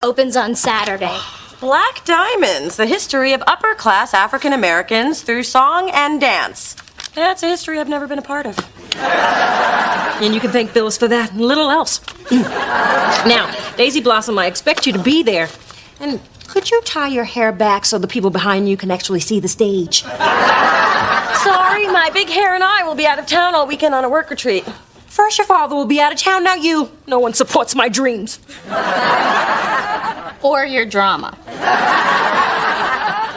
Opens on Saturday. Black Diamonds, the history of upper-class African Americans through song and dance. That's a history I've never been a part of. And you can thank Phyllis for that and little else. Now, Daisy Blossom, I expect you to be there. And could you tie your hair back so the people behind you can actually see the stage? Sorry, my big hair and I will be out of town all weekend on a work retreat. First, your father will be out of town, now you. No one supports my dreams. Or your drama.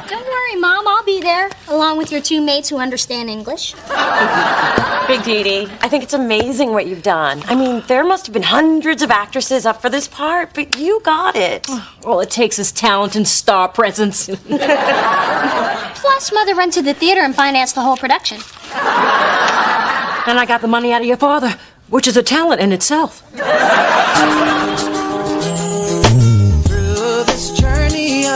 Don't worry, Mom, I'll be there, along with your two mates who understand English. Big Dee Dee, I think it's amazing what you've done. I mean, there must have been hundreds of actresses up for this part, but you got it. All it takes is talent and star presence. Plus, Mother rented the theater and financed the whole production. And I got the money out of your father, which is a talent in itself. Through this journey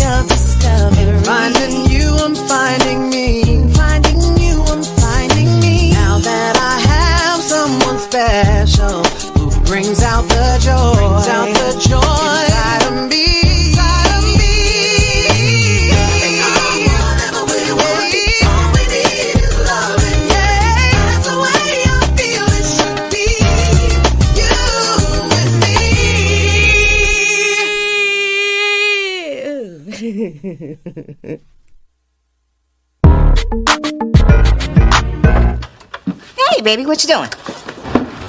of discovery, finding you, I'm finding me, finding you, I'm finding me. Now that I have someone special who brings out the joy, inside of me. Hey, baby, what you doing?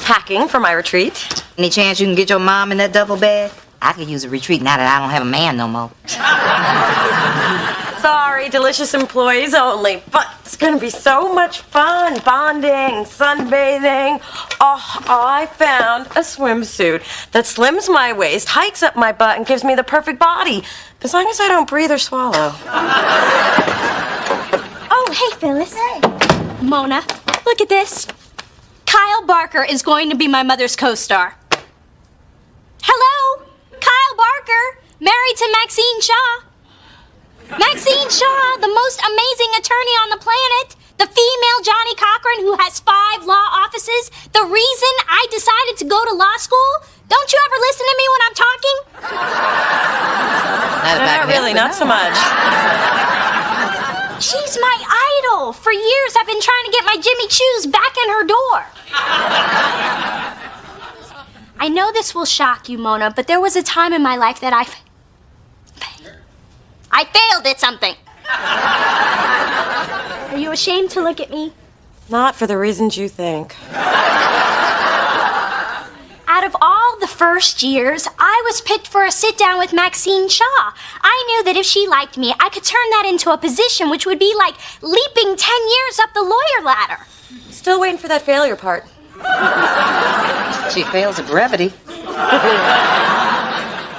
Packing for my retreat. Any chance you can get your mom in that duffel bag? I could use a retreat now that I don't have a man no more. Sorry, delicious employees only, but it's gonna be so much fun. Bonding, sunbathing. Oh, I found a swimsuit that slims my waist, hikes up my butt, and gives me the perfect body. As long as I don't breathe or swallow. Oh, hey, Phyllis. Hey. Mona, look at this. Kyle Barker is going to be my mother's co-star. Hello? Kyle Barker, married to Maxine Shaw. Maxine Shaw, the most amazing attorney on the planet. The female Johnny Cochran who has 5 law offices. The reason I decided to go to law school. Don't you ever listen to me when I'm talking? Not really, not so much. She's my idol. For years, I've been trying to get my Jimmy Choos back in her door. I know this will shock you, Mona, but there was a time in my life that I failed at something. Are you ashamed to look at me? Not for the reasons you think. Out of all the first years, I was picked for a sit-down with Maxine Shaw. I knew that if she liked me, I could turn that into a position which would be like leaping 10 years up the lawyer ladder. Still waiting for that failure part. She fails at brevity.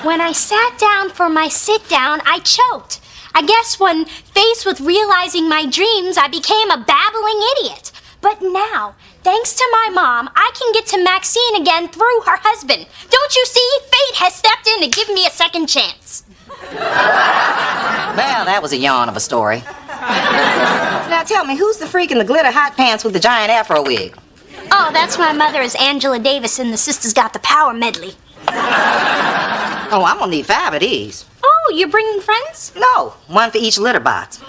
When I sat down for my sit-down, I choked. I guess when faced with realizing my dreams, I became a babbling idiot. But now, thanks to my mom, I can get to Maxine again through her husband. Don't you see? Fate has stepped in to give me a second chance. Well, that was a yawn of a story. Now tell me, who's the freak in the glitter hot pants with the giant afro wig? Oh, that's my mother is Angela Davis in the Sisters Got the Power medley. Oh, I'm gonna need 5 of these. Oh, you're bringing friends? No, 1 for each litter box.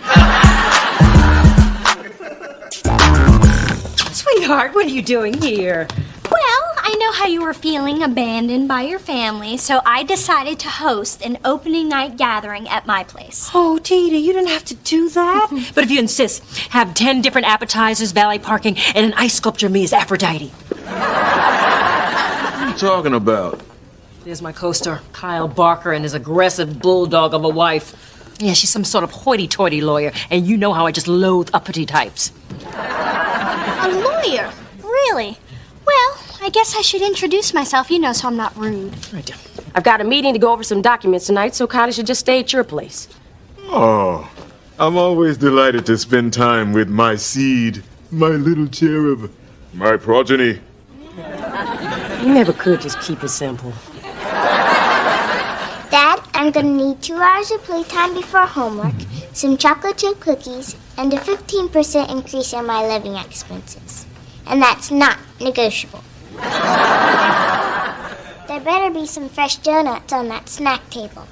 Sweetheart, what are you doing here? Well, I know how you were feeling abandoned by your family, so I decided to host an opening night gathering at my place. Oh, Tita, you didn't have to do that. But if you insist, have 10 different appetizers, valet parking, and an ice sculpture of me as Aphrodite. What are you talking about? There's my co-star, Kyle Barker, and his aggressive bulldog of a wife. Yeah, she's some sort of hoity-toity lawyer, and you know how I just loathe uppity types. A lawyer? Really? Well, I guess I should introduce myself, so I'm not rude. Right. I've got a meeting to go over some documents tonight, so Kylie should just stay at your place. Oh, I'm always delighted to spend time with my seed, my little cherub, my progeny. You never could just keep it simple. Dad, I'm gonna need 2 hours of playtime before homework, some chocolate chip cookies, and a 15% increase in my living expenses. And that's not negotiable. there better be some fresh donuts on that snack table.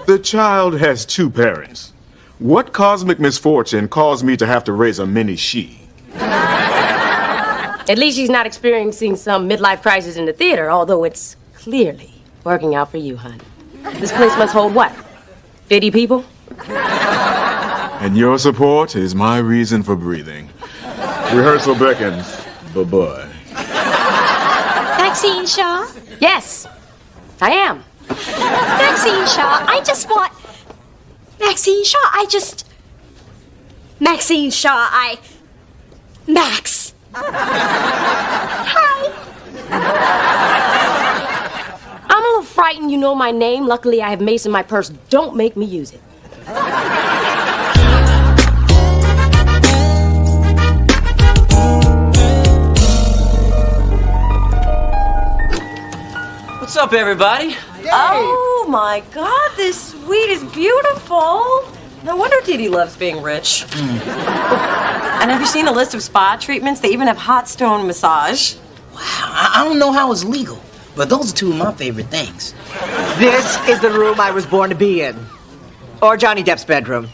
The child has two parents. What cosmic misfortune caused me to have to raise a mini she? At least she's not experiencing some midlife crisis in the theater, although it's clearly working out for you, hon. This place must hold what? 50 people? And your support is my reason for breathing. Rehearsal beckons. Bye-bye. Maxine Shaw? Yes, I am. Maxine Shaw, I just want... Maxine Shaw, Maxine Shaw, Max. Hi. I'm a little frightened you know my name. Luckily, I have mace in my purse. Don't make me use it. What's up, everybody? Oh, my God, this suite is beautiful. No wonder Dee loves being rich. And have you seen the list of spa treatments? They even have hot stone massage. Wow, I don't know how it's legal, but those are two of my favorite things. This is the room I was born to be in. Or Johnny Depp's bedroom.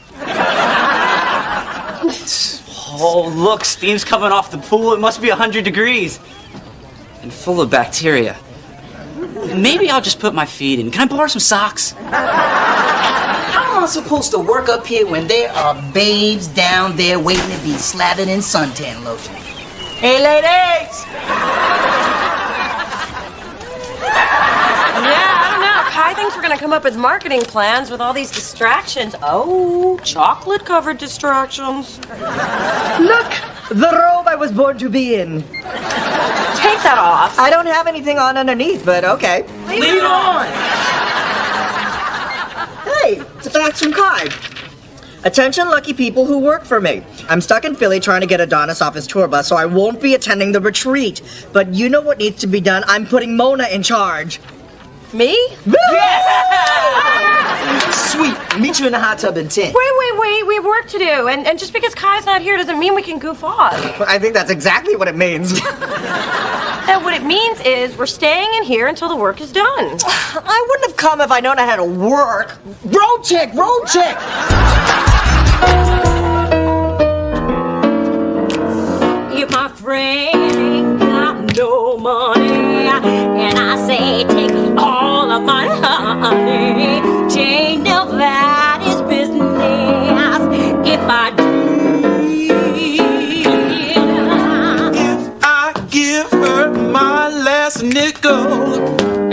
Oh, look, steam's coming off the pool. It must be 100 degrees. And full of bacteria. Maybe I'll just put my feet in. Can I borrow some socks? How am I supposed to work up here when there are babes down there waiting to be slathered in suntan lotion? Hey, ladies! Yeah, I don't know. Kai thinks we're going to come up with marketing plans with all these distractions. Oh, chocolate-covered distractions. Look! The robe I was born to be in. Take that off. I don't have anything on underneath, but okay. Leave it on! Hey, it's a fax from Kai. Attention lucky people who work for me. I'm stuck in Philly trying to get Adonis off his tour bus, so I won't be attending the retreat. But you know what needs to be done? I'm putting Mona in charge. Me? Yes! Sweet. Meet you in the hot tub in 10. Wait. We have work to do. And just because Kai's not here doesn't mean we can goof off. I think that's exactly what it means. And what it means is we're staying in here until the work is done. I wouldn't have come if I'd known I had to work. Road check! Road check! If my friend ain't got no money, and I say take all of my honey, change nobody's business. If I do, if I give her my last nickel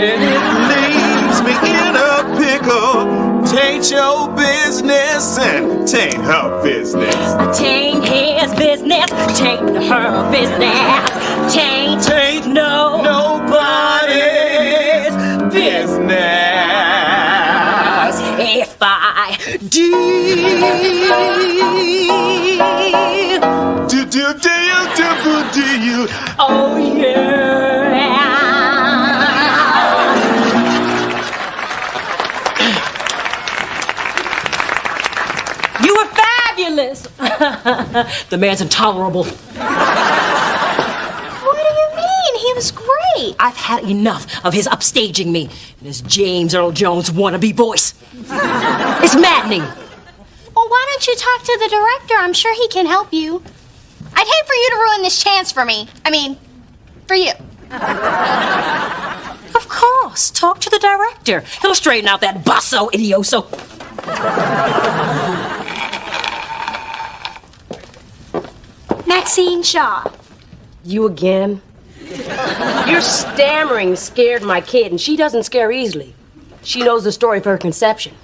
and it leaves me in a pickle, tain't your business and tain't her business. tain't his business, tain't her business, tain't Nobody's business. If I do. Do you? Oh yeah. You were fabulous. The man's intolerable. What do you mean? He was great. I've had enough of his upstaging me and his James Earl Jones wannabe voice. It's maddening. Well, why don't you talk to the director? I'm sure he can help you. I'd hate for you to ruin this chance for me. I mean, for you. Of course. Talk to the director. He'll straighten out that basso idioso. Maxine Shaw. You again? Your stammering scared my kid, and she doesn't scare easily. She knows the story of her conception.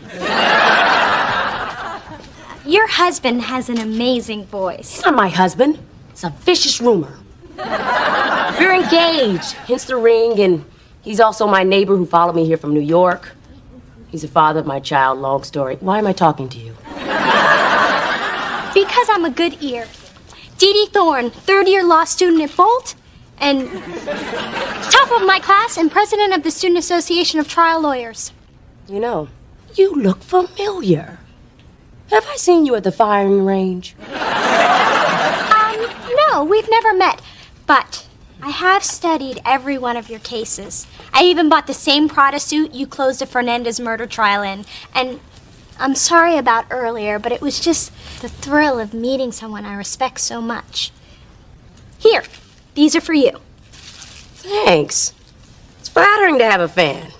Your husband has an amazing voice. Not my husband. It's a vicious rumor. We're engaged, hence the ring, and he's also my neighbor who followed me here from New York. He's the father of my child, long story. Why am I talking to you? Because I'm a good ear. Dee Dee Thorne, third-year law student at Bolt, and top of my class and president of the Student Association of Trial Lawyers. You know, you look familiar. Have I seen you at the firing range? No, we've never met. But I have studied every one of your cases. I even bought the same Prada suit you closed the Fernandez murder trial in. And I'm sorry about earlier, but it was just the thrill of meeting someone I respect so much. Here, these are for you. Thanks. It's flattering to have a fan.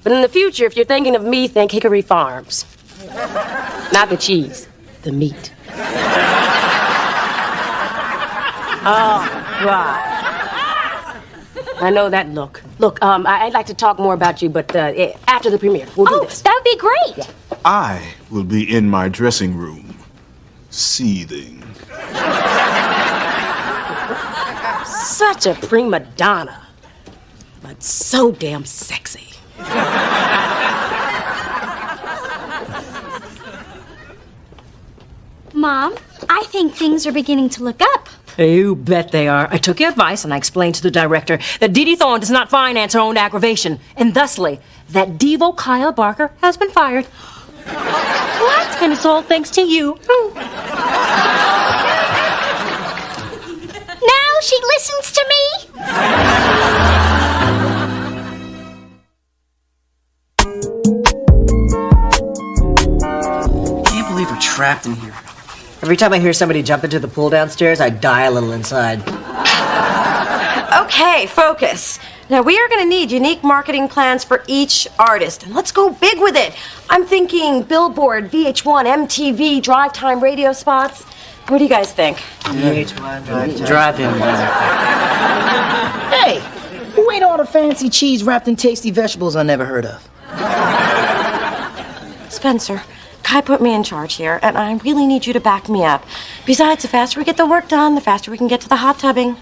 But in the future, if you're thinking of me, think Hickory Farms. Not the cheese, the meat. Oh, right. I know that look. Look, I'd like to talk more about you, but after the premiere, we'll do this. That would be great. Yeah. I will be in my dressing room, seething. Such a prima donna, but so damn sexy. Mom, I think things are beginning to look up. You bet they are. I took your advice and I explained to the director that Dee Dee Thorne does not finance her own aggravation, and thusly, that Devo Kyle Barker has been fired. What? And it's all thanks to you. Now she listens to me. Can't believe we're trapped in here. Every time I hear somebody jump into the pool downstairs, I die a little inside. Okay, focus. Now, we are going to need unique marketing plans for each artist, and let's go big with it. I'm thinking Billboard, VH1, MTV, drive time radio spots. What do you guys think? VH1, Drive-in. Hey, who ate all the fancy cheese wrapped in tasty vegetables I never heard of? Spencer, Kai put me in charge here, and I really need you to back me up. Besides, the faster we get the work done, the faster we can get to the hot tubbing.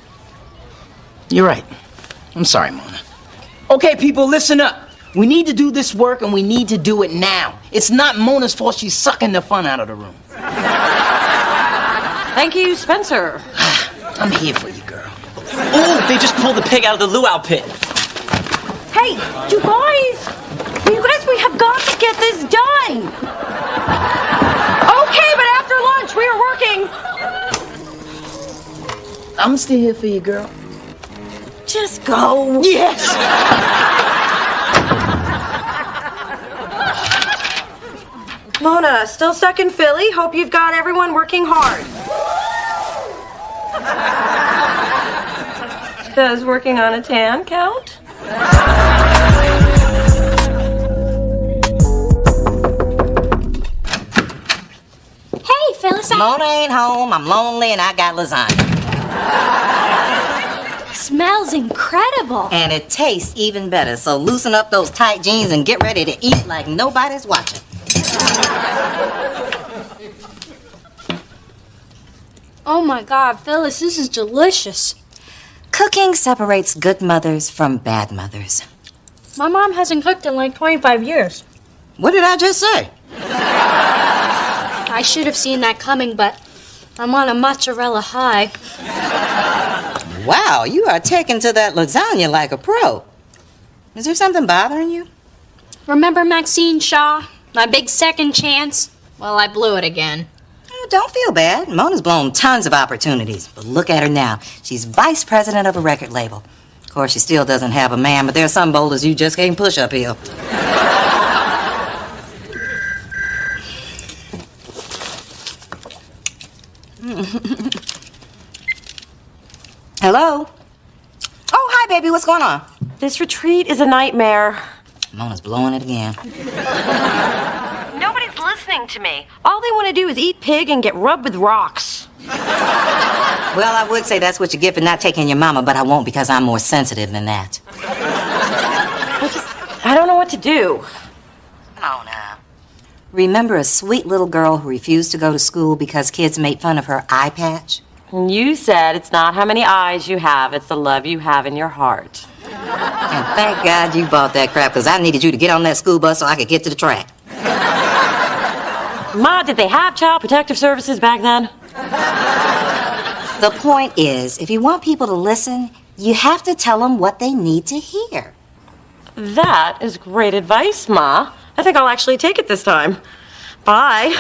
You're right. I'm sorry, Mona. Okay, people, listen up. We need to do this work, and we need to do it now. It's not Mona's fault she's sucking the fun out of the room. Thank you, Spencer. I'm here for you, girl. Oh, they just pulled the pig out of the luau pit. Hey, you guys, we have got to get this done. Okay, but after lunch, we are working. I'm still here for you, girl. Just go. Yes! Mona, still stuck in Philly? Hope you've got everyone working hard. Does working on a tan count? Hey, Phyllis, Mona ain't home, I'm lonely, and I got lasagna. It smells incredible. And it tastes even better, so loosen up those tight jeans and get ready to eat like nobody's watching. Oh my God, Phyllis, this is delicious. Cooking separates good mothers from bad mothers. My mom hasn't cooked in like 25 years. What did I just say? I should have seen that coming, but I'm on a mozzarella high. Wow, you are taking to that lasagna like a pro. Is there something bothering you? Remember Maxine Shaw? My big second chance? Well, I blew it again. Oh, don't feel bad. Mona's blown tons of opportunities. But look at her now. She's vice president of a record label. Of course, she still doesn't have a man, but there are some boulders you just can't push uphill. Hello? Oh, hi, baby. What's going on? This retreat is a nightmare. Mona's blowing it again. Nobody's listening to me. All they want to do is eat pig and get rubbed with rocks. Well, I would say that's what you get for not taking your mama, but I won't because I'm more sensitive than that. I don't know what to do. Mona. Remember a sweet little girl who refused to go to school because kids made fun of her eye patch? You said it's not how many eyes you have, it's the love you have in your heart. And thank God you bought that crap, because I needed you to get on that school bus so I could get to the track. Ma, did they have child protective services back then? The point is, if you want people to listen, you have to tell them what they need to hear. That is great advice, Ma. I think I'll actually take it this time. Bye.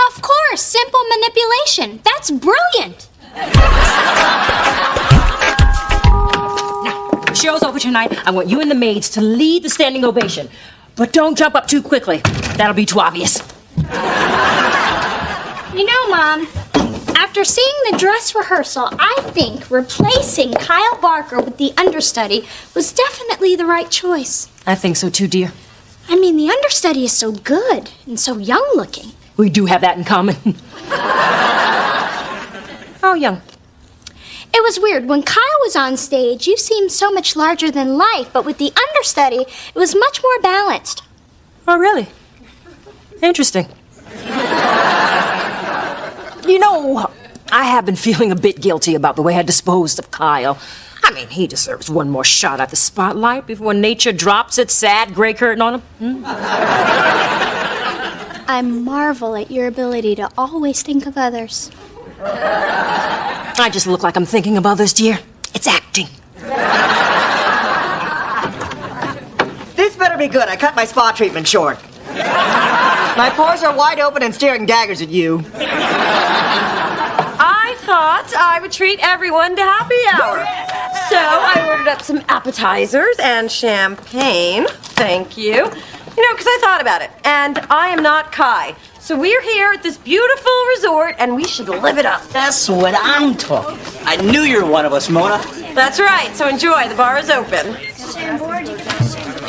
Of course, simple manipulation. That's brilliant. The show's over tonight. I want you and the maids to lead the standing ovation. But don't jump up too quickly. That'll be too obvious. You know, Mom, after seeing the dress rehearsal, I think replacing Kyle Barker with the understudy was definitely the right choice. I think so too, dear. I mean, the understudy is so good and so young looking. We do have that in common. How young? It was weird. When Kyle was on stage, you seemed so much larger than life, but with the understudy, it was much more balanced. Oh, really? Interesting. You know, I have been feeling a bit guilty about the way I disposed of Kyle. I mean, he deserves one more shot at the spotlight before nature drops its sad gray curtain on him. I marvel at your ability to always think of others. I just look like I'm thinking of others, dear. It's acting. This better be good. I cut my spa treatment short. My pores are wide open and staring daggers at you. I thought I would treat everyone to happy hour. So I ordered up some appetizers and champagne. Thank you. You know, because I thought about it. And I am not Kai. So we're here at this beautiful resort, and we should live it up. That's what I'm talking. I knew you were one of us, Mona. That's right. So enjoy. The bar is open.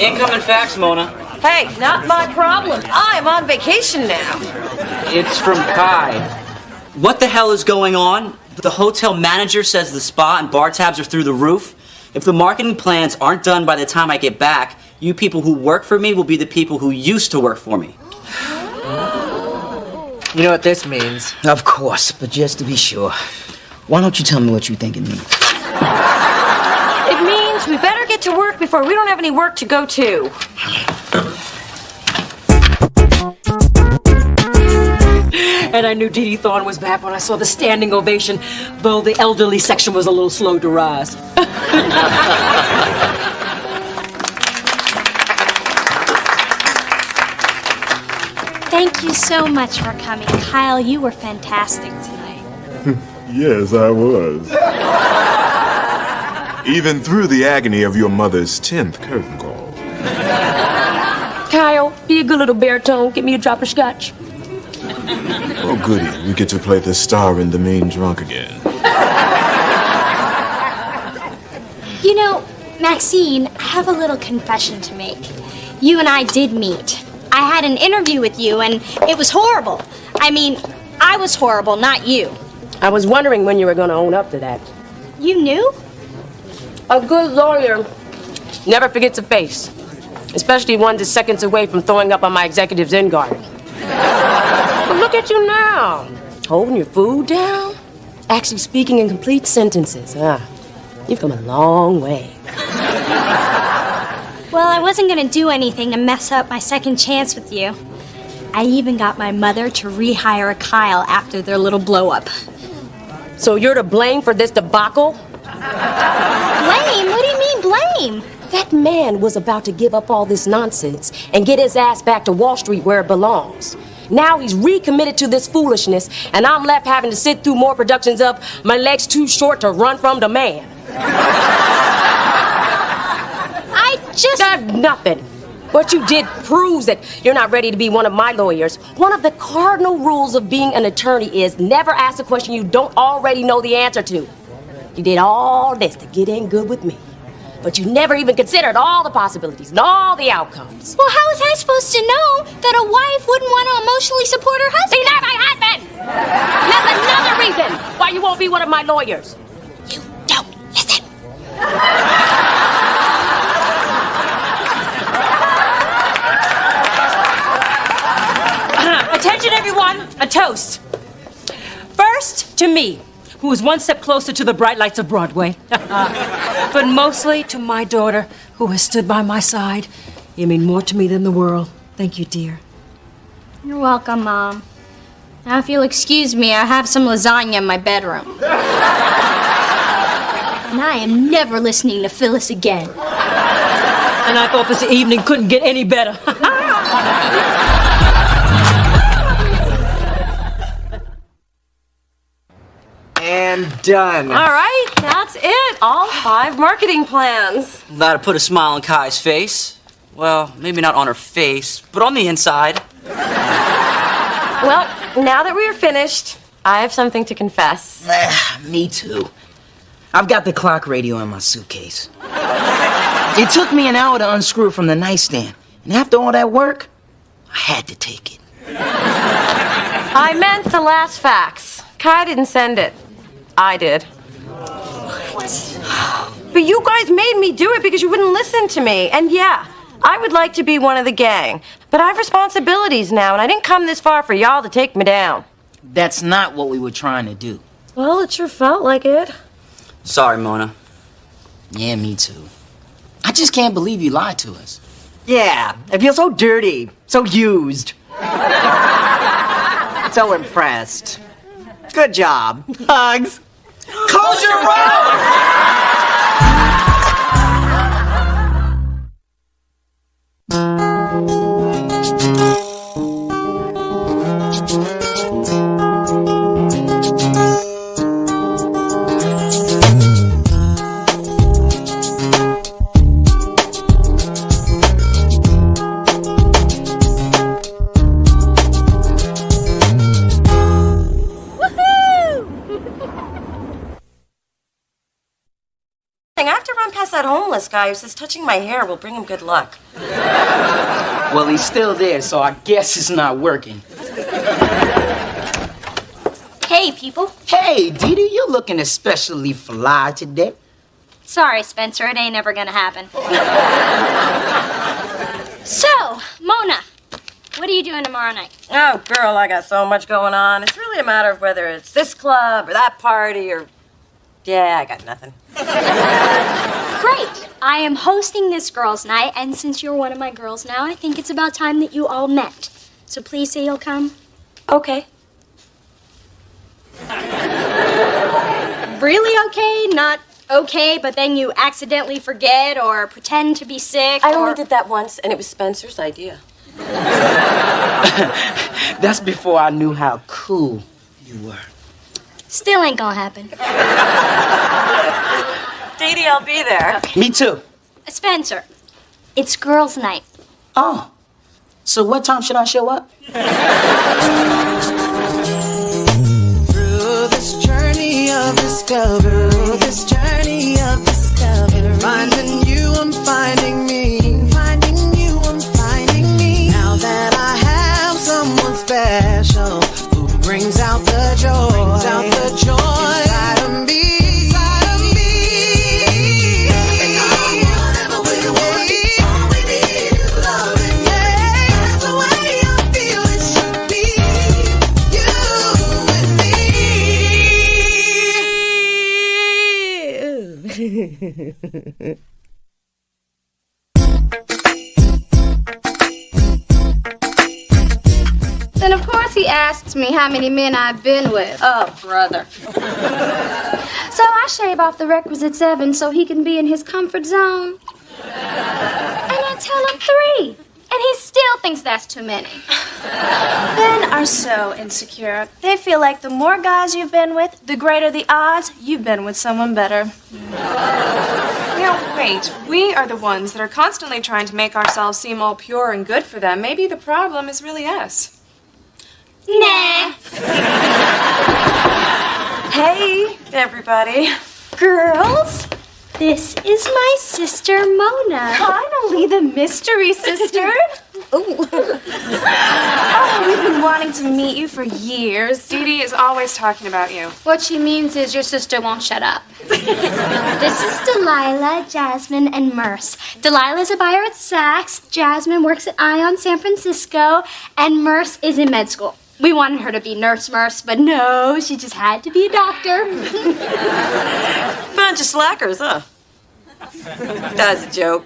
Incoming fax, Mona. Hey, not my problem. I'm on vacation now. It's from Kai. What the hell is going on? The hotel manager says the spa and bar tabs are through the roof. If the marketing plans aren't done by the time I get back, you people who work for me will be the people who used to work for me. You know what this means? Of course, but just to be sure, why don't you tell me what you think it means? It means we better get to work before we don't have any work to go to. And I knew Dee Dee Thorne was back when I saw the standing ovation, though the elderly section was a little slow to rise. Thank you so much for coming. Kyle, you were fantastic tonight. Yes, I was. Even through the agony of your mother's 10th curtain call. Kyle, be a good little baritone. Get me a drop of scotch. Oh, goody. We get to play the star in the main drunk again. You know, Maxine, I have a little confession to make. You and I did meet. I had an interview with you, and it was horrible. I mean, I was horrible, not you. I was wondering when you were going to own up to that. You knew? A good lawyer never forgets a face, especially one that's seconds away from throwing up on my executive's in guard. But look at you now, holding your food down, actually speaking in complete sentences. You've come a long way. Well, I wasn't going to do anything to mess up my second chance with you. I even got my mother to rehire Kyle after their little blow-up. So you're to blame for this debacle? Blame? What do you mean, blame? That man was about to give up all this nonsense and get his ass back to Wall Street where it belongs. Now he's recommitted to this foolishness, and I'm left having to sit through more productions of My Leg's Too Short to Run From the Man. That's nothing. What you did proves that you're not ready to be one of my lawyers. One of the cardinal rules of being an attorney is never ask a question you don't already know the answer to. You did all this to get in good with me, but you never even considered all the possibilities and all the outcomes. Well, how was I supposed to know that a wife wouldn't want to emotionally support her husband? See, not my husband! That's another reason why you won't be one of my lawyers. You don't listen. Attention, everyone. A toast. First, to me, who is one step closer to the bright lights of Broadway. But mostly to my daughter, who has stood by my side. You mean more to me than the world. Thank you, dear. You're welcome, Mom. Now, if you'll excuse me, I have some lasagna in my bedroom. And I am never listening to Phyllis again. And I thought this evening couldn't get any better. And am done. All right, that's it. All 5 marketing plans. Glad to put a smile on Kai's face. Well, maybe not on her face, but on the inside. Well, now that we are finished, I have something to confess. Me too. I've got the clock radio in my suitcase. It took me an hour to unscrew it from the nightstand. And after all that work, I had to take it. I meant the last fax. Kai didn't send it. I did. What? But you guys made me do it because you wouldn't listen to me. And yeah, I would like to be one of the gang. But I have responsibilities now, and I didn't come this far for y'all to take me down. That's not what we were trying to do. Well, it sure felt like it. Sorry, Mona. Yeah, me too. I just can't believe you lied to us. Yeah, I feel so dirty, so used. So impressed. Good job. Hugs. Close your road! I have to run past that homeless guy who says touching my hair will bring him good luck. Well, he's still there, so I guess it's not working. Hey, people. Hey, Dee Dee, you're looking especially fly today. Sorry, Spencer, it ain't ever gonna happen. So, Mona, what are you doing tomorrow night? Oh, girl, I got so much going on. It's really a matter of whether it's this club or that party or... Yeah, I got nothing. Great! I am hosting this girls' night, and since you're one of my girls now, I think it's about time that you all met. So please say you'll come. Okay. Really okay? Not okay, but then you accidentally forget or pretend to be sick? I only did that once, and it was Spencer's idea. That's before I knew how cool you were. Still ain't gonna happen. Dee Dee, I'll be there. Okay. Me too. Spencer, it's girls' night. Oh. So what time should I show up? Through this journey of discovery, finding you, I'm finding me. Finding you, I'm finding me. Now that I have someone special who brings out the joy, inside of me. And I'm whatever we want, all we need is loving. Yeah, that's the way I feel it should be. You and me. Then of course he asks me how many men I've been with. Oh, brother. So I shave off the requisite 7 so he can be in his comfort zone. And I tell him 3. And he still thinks that's too many. Men are so insecure. They feel like the more guys you've been with, the greater the odds you've been with someone better. Now, wait. We are the ones that are constantly trying to make ourselves seem all pure and good for them. Maybe the problem is really us. Nah. Hey, everybody. Girls, this is my sister Mona. Finally, the mystery sister. Oh, we've been wanting to meet you for years. Dee Dee is always talking about you. What she means is your sister won't shut up. This is Delilah, Jasmine, and Merce. Delilah's a buyer at Saks, Jasmine works at Ion San Francisco, and Merce is in med school. We wanted her to be Nurse Merce, but no, she just had to be a doctor. Bunch of slackers, huh? That's a joke.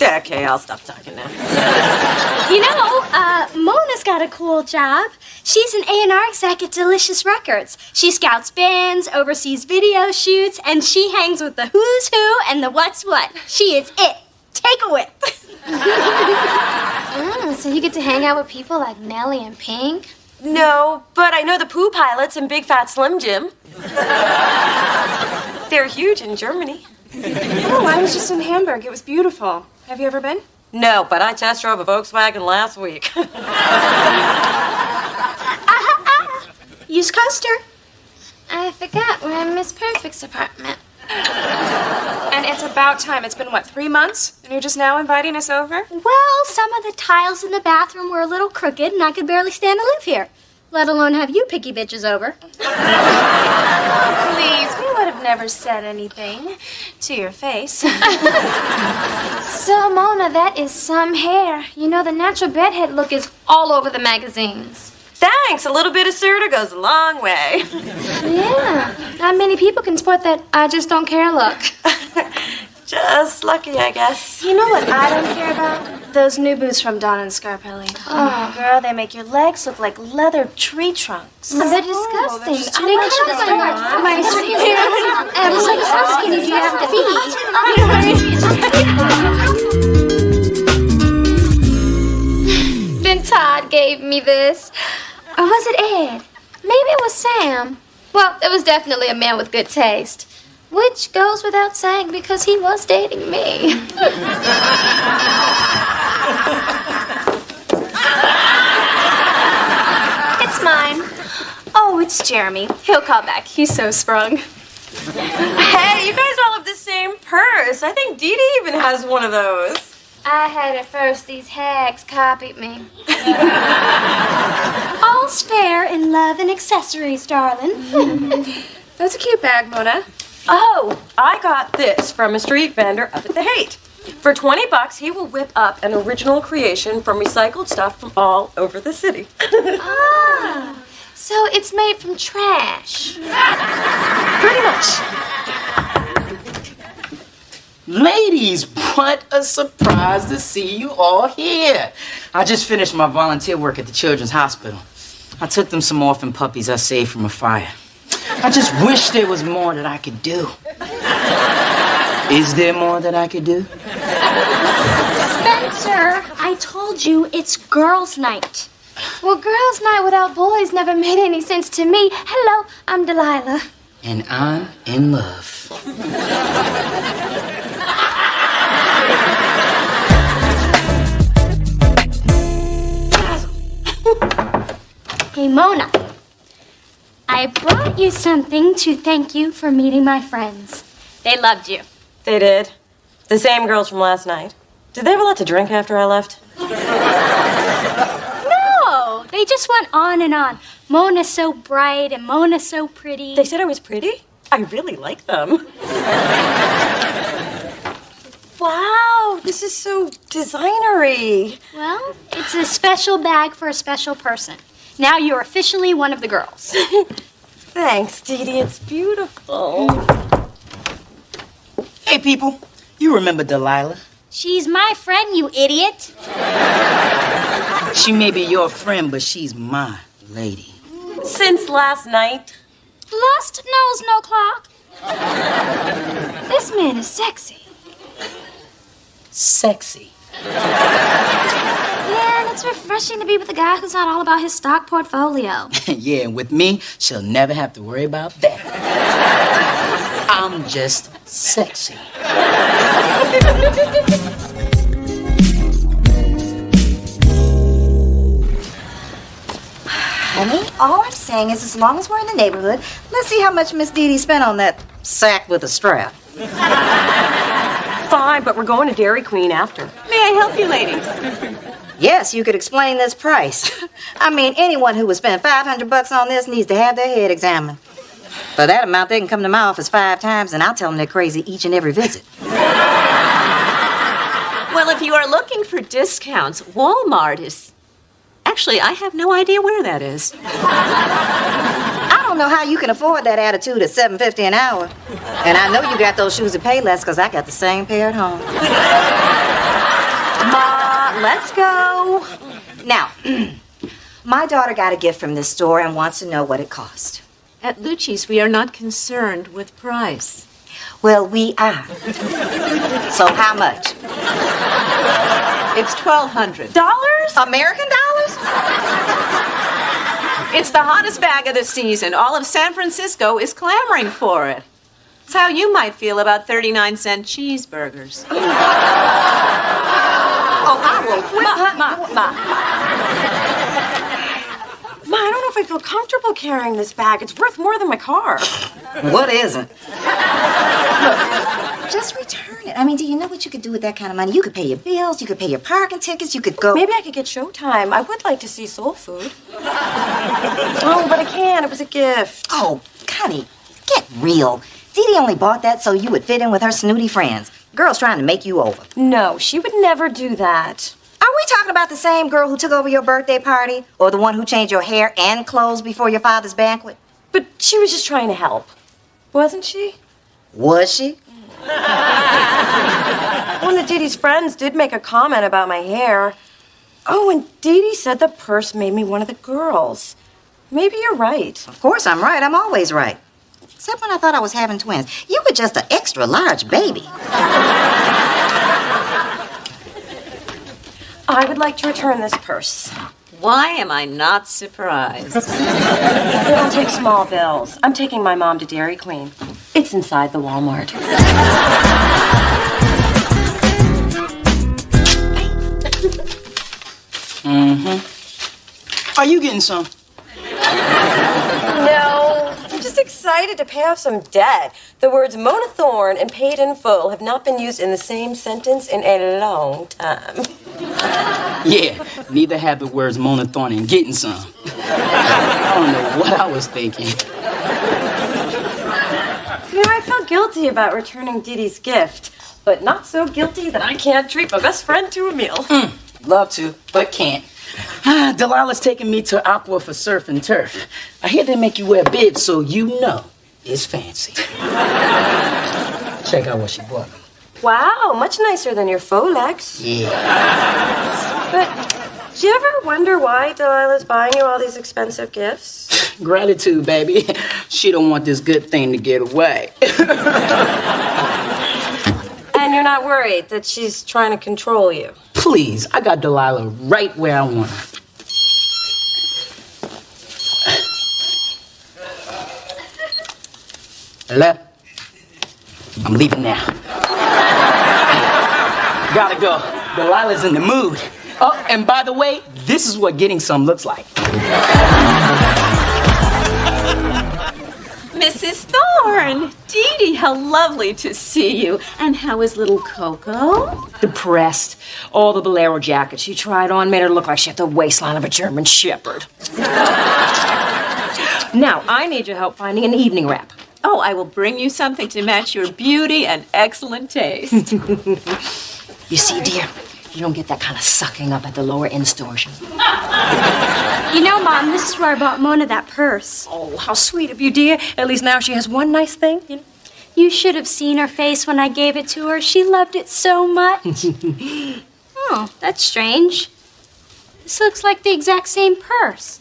Okay, I'll stop talking now. You know, Mona's got a cool job. She's an A&R exec at Delicious Records. She scouts bands, oversees video shoots, and she hangs with the who's who and the what's what. She is it. Take a whip. So you get to hang out with people like Nelly and Pink? No, but I know the Pooh Pilots and Big Fat Slim Jim. They're huge in Germany. Oh, I was just in Hamburg. It was beautiful. Have you ever been? No, but I test drove a Volkswagen last week. Use coaster. I forgot we're in Miss Perfect's apartment. And it's about time. It's been, what, 3 months? And you're just now inviting us over? Well, some of the tiles in the bathroom were a little crooked, and I could barely stand to live here. Let alone have you picky bitches over. Oh, please, we would have never said anything to your face. So, Mona, that is some hair. You know, the natural bedhead look is all over the magazines. Thanks. A little bit of Serta goes a long way. Yeah, not many people can sport that I just don't care look. Just lucky, I guess. You know what I don't care about? Those new boots from Dawn and Scarpelli. Oh, girl, they make your legs look like leather tree trunks. Oh, they're disgusting. They cut my Ever so skinny do you have to be? Then Todd gave me this. Or was it Ed? Maybe it was Sam. Well, it was definitely a man with good taste. Which goes without saying because he was dating me. It's mine. Oh, it's Jeremy. He'll call back. He's so sprung. Hey, you guys all have the same purse. I think Dee Dee even has one of those. I had it first. These hags copied me. All's fair in love and accessories, darling. That's a cute bag, Mona. Oh, I got this from a street vendor up at the Haight. For $20, he will whip up an original creation from recycled stuff from all over the city. Ah, so it's made from trash. Pretty much. Ladies, what a surprise to see you all here. I just finished my volunteer work at the Children's Hospital. I took them some orphan puppies I saved from a fire. I just wish there was more that I could do. Is there more that I could do? Spencer, I told you it's girls' night. Well, girls' night without boys never made any sense to me. Hello, I'm Delilah. And I'm in love. Hey, Mona. I brought you something to thank you for meeting my friends. They loved you. They did. The same girls from last night. Did they have a lot to drink after I left? No, they just went on and on. Mona's so bright and Mona's so pretty. They said I was pretty? I really like them. Wow, this is so designery. Well, it's a special bag for a special person. Now you're officially one of the girls. Thanks, Dee Dee. It's beautiful. Hey, people. You remember Delilah? She's my friend, you idiot. She may be your friend, but she's my lady. Since last night. Lust knows no clock. This man is sexy. Sexy. Yeah, and it's refreshing to be with a guy who's not all about his stock portfolio. Yeah, and with me, she'll never have to worry about that. I'm just sexy. Honey, all I'm saying is as long as we're in the neighborhood, let's see how much Miss Dee Dee spent on that sack with a strap. Fine, but we're going to Dairy Queen after. May I help you, ladies? Yes, you could explain this price. I mean, anyone who would spend $500 on this needs to have their head examined. For that amount, they can come to my office 5 times, and I'll tell them they're crazy each and every visit. Well, if you are looking for discounts, Walmart is... Actually, I have no idea where that is. I don't know how you can afford that attitude at $7.50 an hour. And I know you got those shoes that pay less, because I got the same pair at home. Ma, let's go. Now, my daughter got a gift from this store and wants to know what it cost. At Lucci's, we are not concerned with price. Well, we are. So how much? It's $1,200. American dollars? It's the hottest bag of the season. All of San Francisco is clamoring for it. It's how you might feel about 39-cent cheeseburgers. Oh, I will quit. Ma, I don't know if I feel comfortable carrying this bag. It's worth more than my car. What isn't? Look, just return it. I mean, do you know what you could do with that kind of money? You could pay your bills, you could pay your parking tickets, you could go... Maybe I could get Showtime. I would like to see Soul Food. Oh, but I can't. It was a gift. Oh, Connie, get real. Dee Dee only bought that so you would fit in with her snooty friends. Girl's trying to make you over. No, she would never do that. Are we talking about the same girl who took over your birthday party? Or the one who changed your hair and clothes before your father's banquet? But she was just trying to help. Wasn't she? Was she? One of Dee Dee's friends did make a comment about my hair. Oh, and Dee Dee said the purse made me one of the girls. Maybe you're right. Of course I'm right. I'm always right. Except when I thought I was having twins. You were just an extra large baby. I would like to return this purse. Why am I not surprised? I don't take small bills. I'm taking my mom to Dairy Queen. It's inside the Walmart. Are you getting some? No, I'm just excited to pay off some debt. The words Mona Thorne and paid in full have not been used in the same sentence in a long time. Yeah, neither have the words Mona Thorne and getting some. I don't know what I was thinking. You know, I felt guilty about returning Dee Dee's gift, but not so guilty that I can't treat my best friend to a meal. Love to, but can't. Delilah's taking me to Aqua for surf and turf. I hear they make you wear bibs, so you know it's fancy. Check out what she bought me. Wow, much nicer than your faux legs. Yeah. But do you ever wonder why Delilah's buying you all these expensive gifts? Gratitude, baby. She don't want this good thing to get away. And you're not worried that she's trying to control you? Please, I got Delilah right where I want her. Hello? I'm leaving now. Gotta go. Delilah's in the mood. Oh, and by the way, this is what getting some looks like. Mrs. Thorne! Dee Dee, how lovely to see you. And how is little Coco? Depressed. All the bolero jackets she tried on made her look like she had the waistline of a German shepherd. Now, I need your help finding an evening wrap. Oh, I will bring you something to match your beauty and excellent taste. You see, dear, you don't get that kind of sucking up at the lower end stores. You know, Mom, this is where I bought Mona that purse. Oh, how sweet of you, dear. At least now she has one nice thing. You know? You should have seen her face when I gave it to her. She loved it so much. Oh, that's strange. This looks like the exact same purse.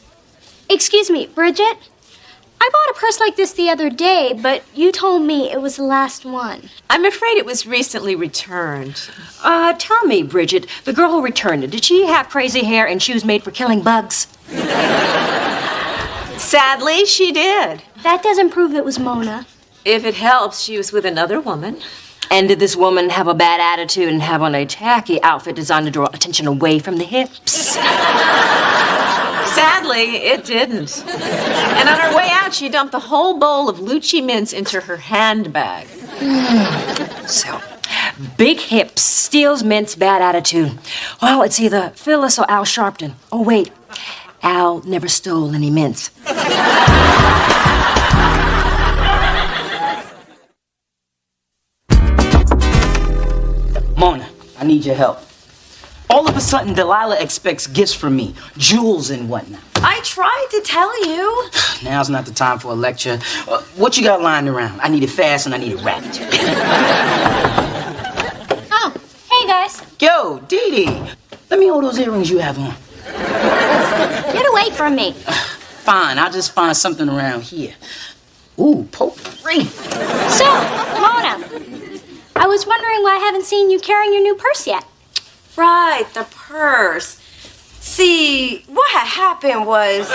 Excuse me, Bridget? I bought a purse like this the other day, but you told me it was the last one. I'm afraid it was recently returned. Tell me, Bridget, the girl who returned it, did she have crazy hair and shoes made for killing bugs? Sadly, she did. That doesn't prove it was Mona. If it helps, she was with another woman. And did this woman have a bad attitude and have on a tacky outfit designed to draw attention away from the hips? Sadly, it didn't. And on her way out, she dumped the whole bowl of Lucci mints into her handbag. So, big hips, steals mints, bad attitude. Well, it's either Phyllis or Al Sharpton. Oh, wait. Al never stole any mints. Mona, I need your help. All of a sudden, Delilah expects gifts from me, jewels and whatnot. I tried to tell you. Now's not the time for a lecture. What you got lying around? I need it fast and I need it rapid. Oh, hey guys. Yo, Dee Dee, let me hold those earrings you have on. Get away from me. Fine, I'll just find something around here. Ooh, potpourri. So, Mona, I was wondering why I haven't seen you carrying your new purse yet. Right, the purse. See, what had happened was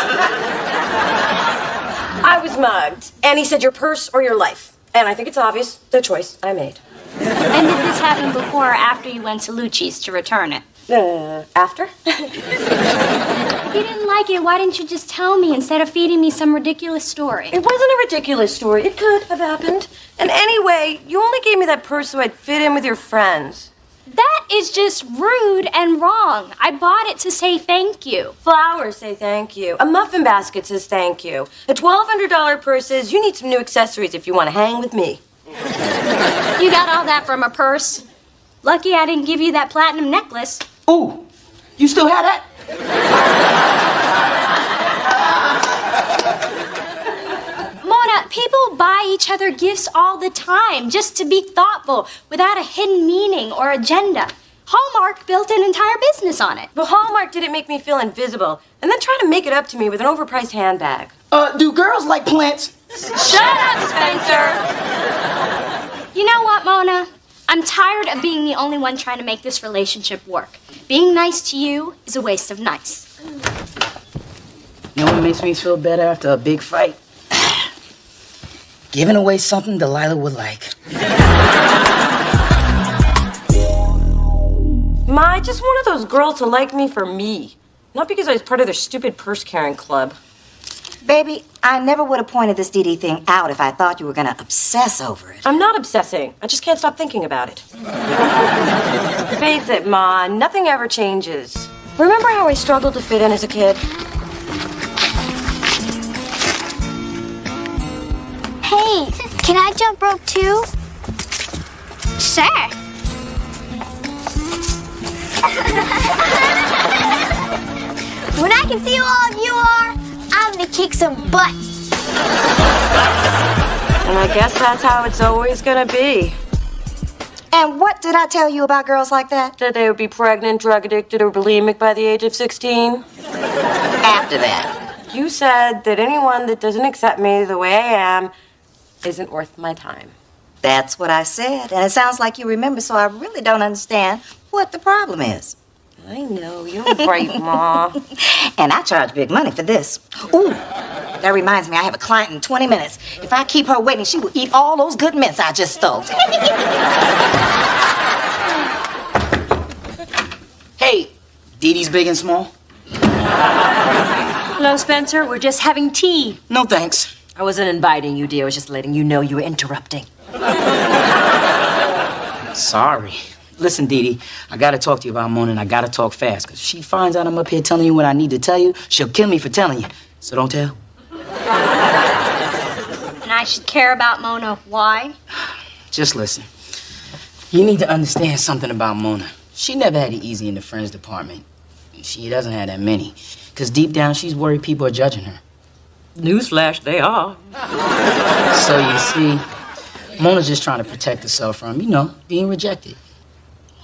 I was mugged, and he said your purse or your life. And I think it's obvious the choice I made. And did this happen before or after you went to Lucci's to return it? After? If you didn't like it, why didn't you just tell me instead of feeding me some ridiculous story? It wasn't a ridiculous story. It could have happened. And anyway, you only gave me that purse so I'd fit in with your friends. That is just rude and wrong. I bought it to say thank you. Flowers say thank you. A muffin basket says thank you. A $1,200 purse says you need some new accessories if you want to hang with me. You got all that from a purse? Lucky I didn't give you that platinum necklace. Ooh, you still have that? Mona, people buy each other gifts all the time just to be thoughtful without a hidden meaning or agenda. Hallmark built an entire business on it. But Hallmark didn't make me feel invisible and then try to make it up to me with an overpriced handbag. Do girls like plants? Shut up, Spencer! You know what, Mona? I'm tired of being the only one trying to make this relationship work. Being nice to you is a waste of nice. You know what makes me feel better after a big fight? Giving away something Delilah would like. Ma, I just wanted those girls to like me for me. Not because I was part of their stupid purse-carrying club. Baby, I never would have pointed this DD thing out if I thought you were going to obsess over it. I'm not obsessing. I just can't stop thinking about it. Face it, Ma, nothing ever changes. Remember how I struggled to fit in as a kid? Hey, can I jump rope too? Sure. When I can see who all of you are, I'm gonna kick some butt. And I guess that's how it's always gonna be. And what did I tell you about girls like that? That they would be pregnant, drug addicted, or bulimic by the age of 16? After that. You said that anyone that doesn't accept me the way I am isn't worth my time. That's what I said. And it sounds like you remember, so I really don't understand what the problem is. I know, you're right, Ma. And I charge big money for this. Ooh, that reminds me, I have a client in 20 minutes. If I keep her waiting, she will eat all those good mints I just stole. Hey, Dee Dee's big and small? Hello, Spencer. We're just having tea. No thanks. I wasn't inviting you, dear. I was just letting you know you were interrupting. Sorry. Listen, Dee Dee, I gotta talk to you about Mona, and I gotta talk fast, because if she finds out I'm up here telling you what I need to tell you, she'll kill me for telling you. So don't tell. And I should care about Mona. Why? Just listen. You need to understand something about Mona. She never had it easy in the friends department. She doesn't have that many, because deep down she's worried people are judging her. Newsflash, they are. So you see, Mona's just trying to protect herself from, being rejected.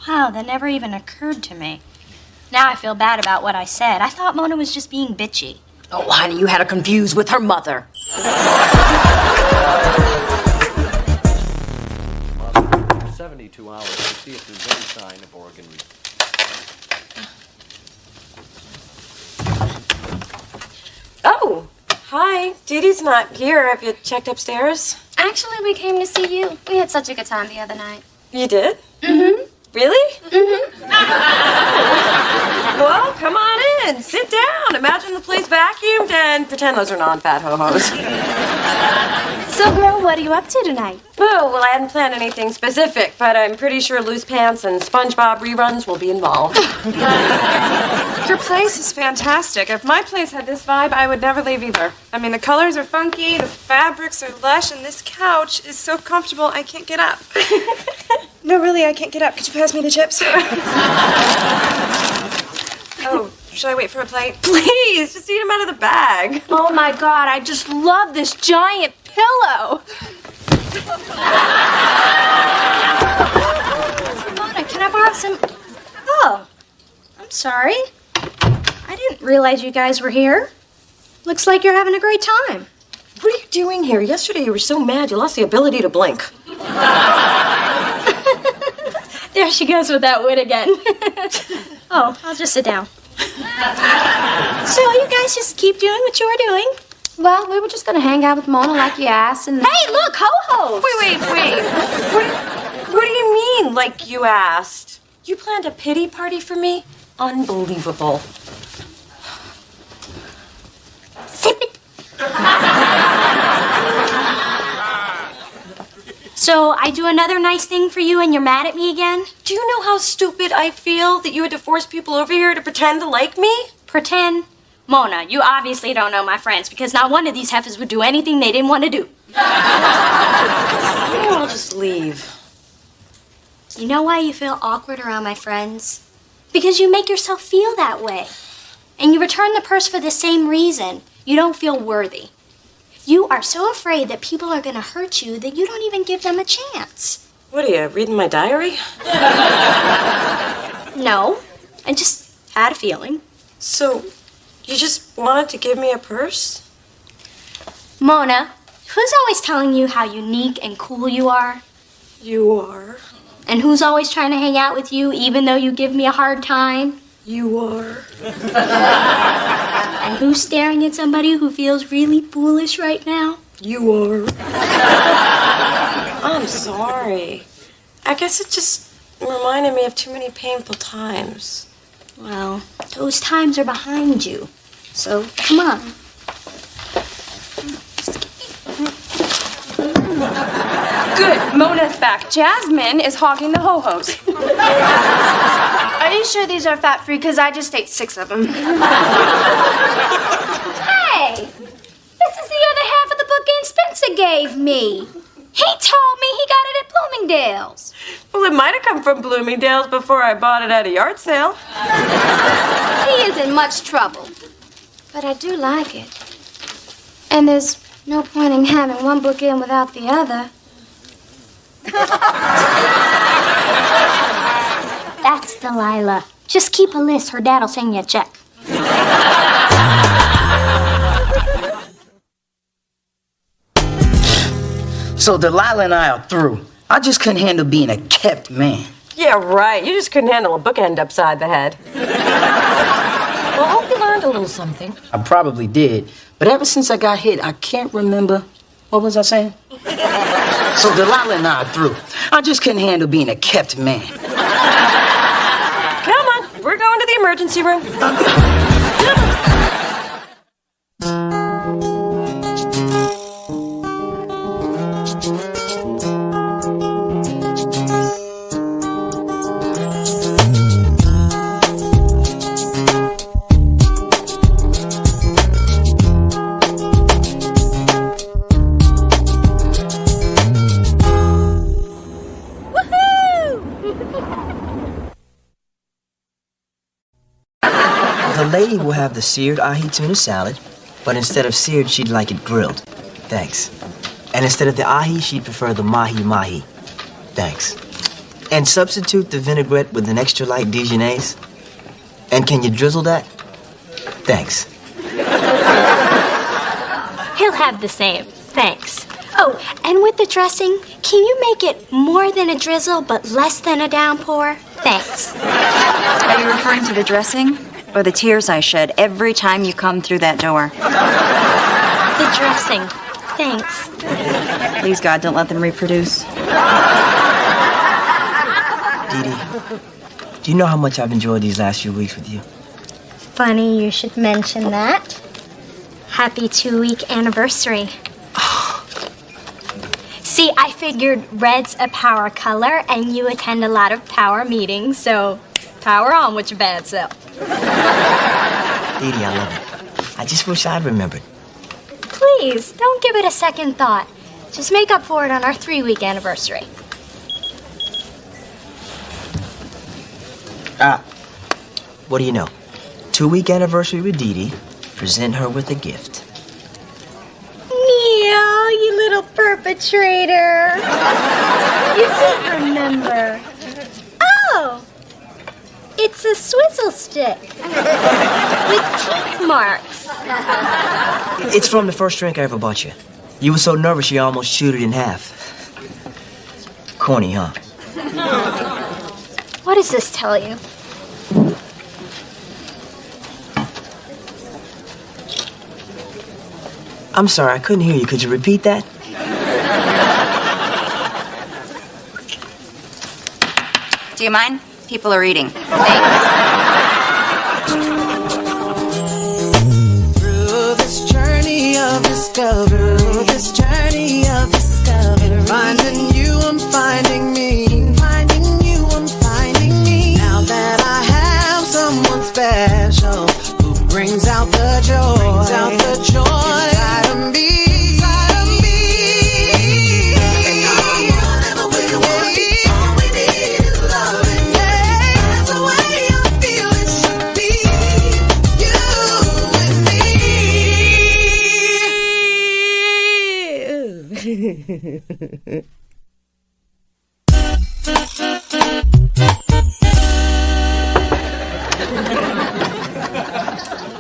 Wow, that never even occurred to me. Now I feel bad about what I said. I thought Mona was just being bitchy. Oh, honey, you had her confused with her mother. 72 hours to see if there's any sign of organ Oh, hi. Dee Dee's not here. Have you checked upstairs? Actually, we came to see you. We had such a good time the other night. You did? Mm-hmm. Really? Mm-hmm. Well, come on in. Sit down. Imagine the place vacuumed and pretend those are non-fat ho-hos. So, girl, what are you up to tonight? Oh, well, I hadn't planned anything specific, but I'm pretty sure loose pants and SpongeBob reruns will be involved. Your place is fantastic. If my place had this vibe, I would never leave either. I mean, the colors are funky, the fabrics are lush, and this couch is so comfortable I can't get up. No, really, I can't get up. Could you pass me the chips? Oh, should I wait for a plate? Please, just eat them out of the bag. Oh my God, I just love this giant pillow. Mona, can I borrow some... Oh, I'm sorry. I didn't realize you guys were here. Looks like you're having a great time. What are you doing here? Yesterday you were so mad you lost the ability to blink. There she goes with that wit again. Oh, I'll just sit down. So you guys just keep doing what you're doing. Well, we were just gonna hang out with Mona like you asked, and Hey, look, ho-hos! Wait. What do you mean, like you asked? You planned a pity party for me? Unbelievable. Sip it. So I do another nice thing for you and you're mad at me again? Do you know how stupid I feel that you had to force people over here to pretend to like me? Pretend? Mona, you obviously don't know my friends because not one of these heifers would do anything they didn't want to do. I'll just leave. You know why you feel awkward around my friends? Because you make yourself feel that way. And you return the purse for the same reason. You don't feel worthy. You are so afraid that people are going to hurt you that you don't even give them a chance. What are you, reading my diary? No, I just had a feeling. So, you just wanted to give me a purse? Mona, who's always telling you how unique and cool you are? You are. And who's always trying to hang out with you even though you give me a hard time? You are. And who's staring at somebody who feels really foolish right now? You are. I'm sorry. I guess it just reminded me of too many painful times. Well, those times are behind you. So, come on. Good, Mona's back. Jasmine is hogging the ho-hos. Are you sure these are fat-free? Because I just ate 6 of them. Hey! This is the other half of the book Aunt Spencer gave me. He told me he got it at Bloomingdale's. Well, it might have come from Bloomingdale's before I bought it at a yard sale. he is in much trouble. But I do like it. And there's no point in having one book in without the other. That's Delilah. Just keep a list. Her dad'll send you a check. So Delilah and I are through. I just couldn't handle being a kept man. Yeah, right. You just couldn't handle a bookend upside the head. Well, I hope you learned a little something. I probably did, but ever since I got hit, I can't remember. What was I saying? So Delilah and I are through. I just couldn't handle being a kept man. Come on, we're going to the emergency room. The lady will have the seared ahi tuna salad, but instead of seared, she'd like it grilled. Thanks. And instead of the ahi, she'd prefer the mahi-mahi. Thanks. And substitute the vinaigrette with an extra light Dijonnaise. And can you drizzle that? Thanks. He'll have the same. Thanks. Oh, and with the dressing, can you make it more than a drizzle but less than a downpour? Thanks. Are you referring to the dressing? Or the tears I shed every time you come through that door? The dressing. Thanks. Please, God, don't let them reproduce. Dee Dee, do you know how much I've enjoyed these last few weeks with you? Funny you should mention that. Happy 2-week anniversary. See, I figured red's a power color, and you attend a lot of power meetings, so power on with your bad self. Dee Dee, I love it. I just wish I'd remembered. Please, don't give it a second thought. Just make up for it on our 3-week anniversary. What do you know? 2-week anniversary with Dee Dee. Present her with a gift. Meow, you little perpetrator. You didn't remember. Oh, it's a swizzle stick with teeth marks. It's from the first drink I ever bought you. You were so nervous you almost chewed it in half. Corny, huh? What does this tell you? I'm sorry, I couldn't hear you. Could you repeat that? Do you mind? People are eating. Through this journey of discovery, finding you, I'm finding me. Finding you, I'm finding me. Now that I have someone special who brings out the joy, inside of me.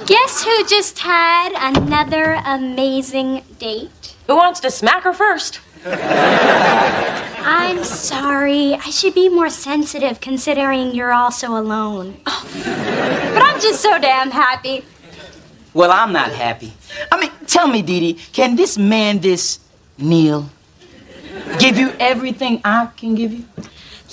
Guess who just had another amazing date? Who wants to smack her first? I'm sorry. I should be more sensitive considering you're also alone. Oh, but I'm just so damn happy. Well, I'm not happy. I mean, tell me, Dee Dee, can this man, this Neil, give you everything I can give you?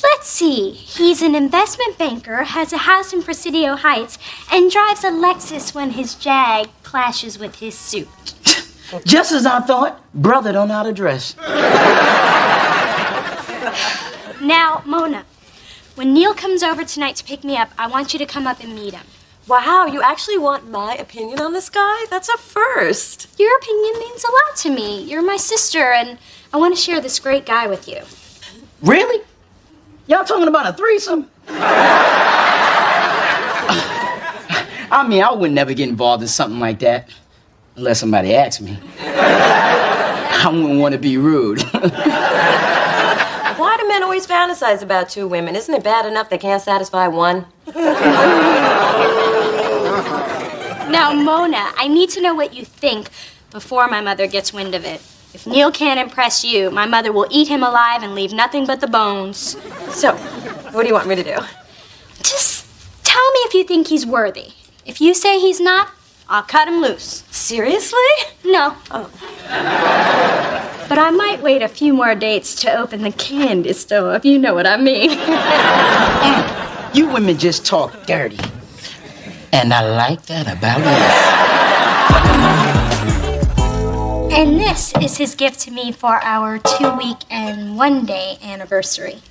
Let's see. He's an investment banker, has a house in Presidio Heights, and drives a Lexus when his Jag clashes with his suit. Just as I thought, brother don't know how to dress. Now, Mona, when Neil comes over tonight to pick me up, I want you to come up and meet him. Wow, you actually want my opinion on this guy? That's a first. Your opinion means a lot to me. You're my sister, and I want to share this great guy with you. Really? Y'all talking about a threesome? I mean, I would never get involved in something like that unless somebody asked me. I wouldn't want to be rude. Why do men always fantasize about two women? Isn't it bad enough they can't satisfy one? Now, Mona, I need to know what you think before my mother gets wind of it. If Neil can't impress you, my mother will eat him alive and leave nothing but the bones. So, what do you want me to do? Just tell me if you think he's worthy. If you say he's not, I'll cut him loose. Seriously? No. Oh. But I might wait a few more dates to open the candy store, if you know what I mean. You women just talk dirty. And I like that about you. And this is his gift to me for our 2-week and 1-day anniversary.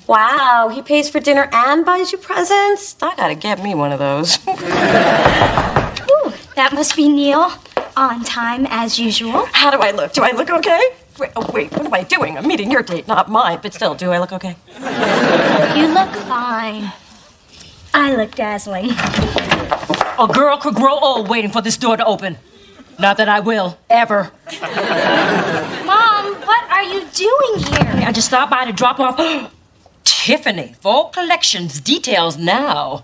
Wow, he pays for dinner and buys you presents? I gotta get me one of those. Ooh, that must be Neil. On time, as usual. How do I look? Do I look okay? Wait, what am I doing? I'm meeting your date, not mine. But still, do I look okay? You look fine. I look dazzling. A girl could grow old waiting for this door to open. Not that I will, ever. Mom, what are you doing here? I just stopped by to drop off Tiffany, full collections, details now.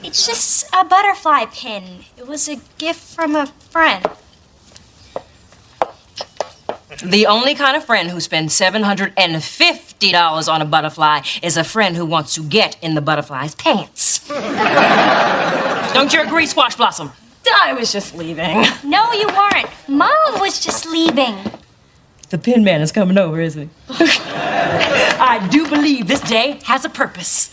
It's just a butterfly pin. It was a gift from a friend. The only kind of friend who spends $750 on a butterfly is a friend who wants to get in the butterfly's pants. Don't you agree, Squash Blossom? I was just leaving. No, you weren't. Mom was just leaving. The pin man is coming over, isn't he? I do believe this day has a purpose.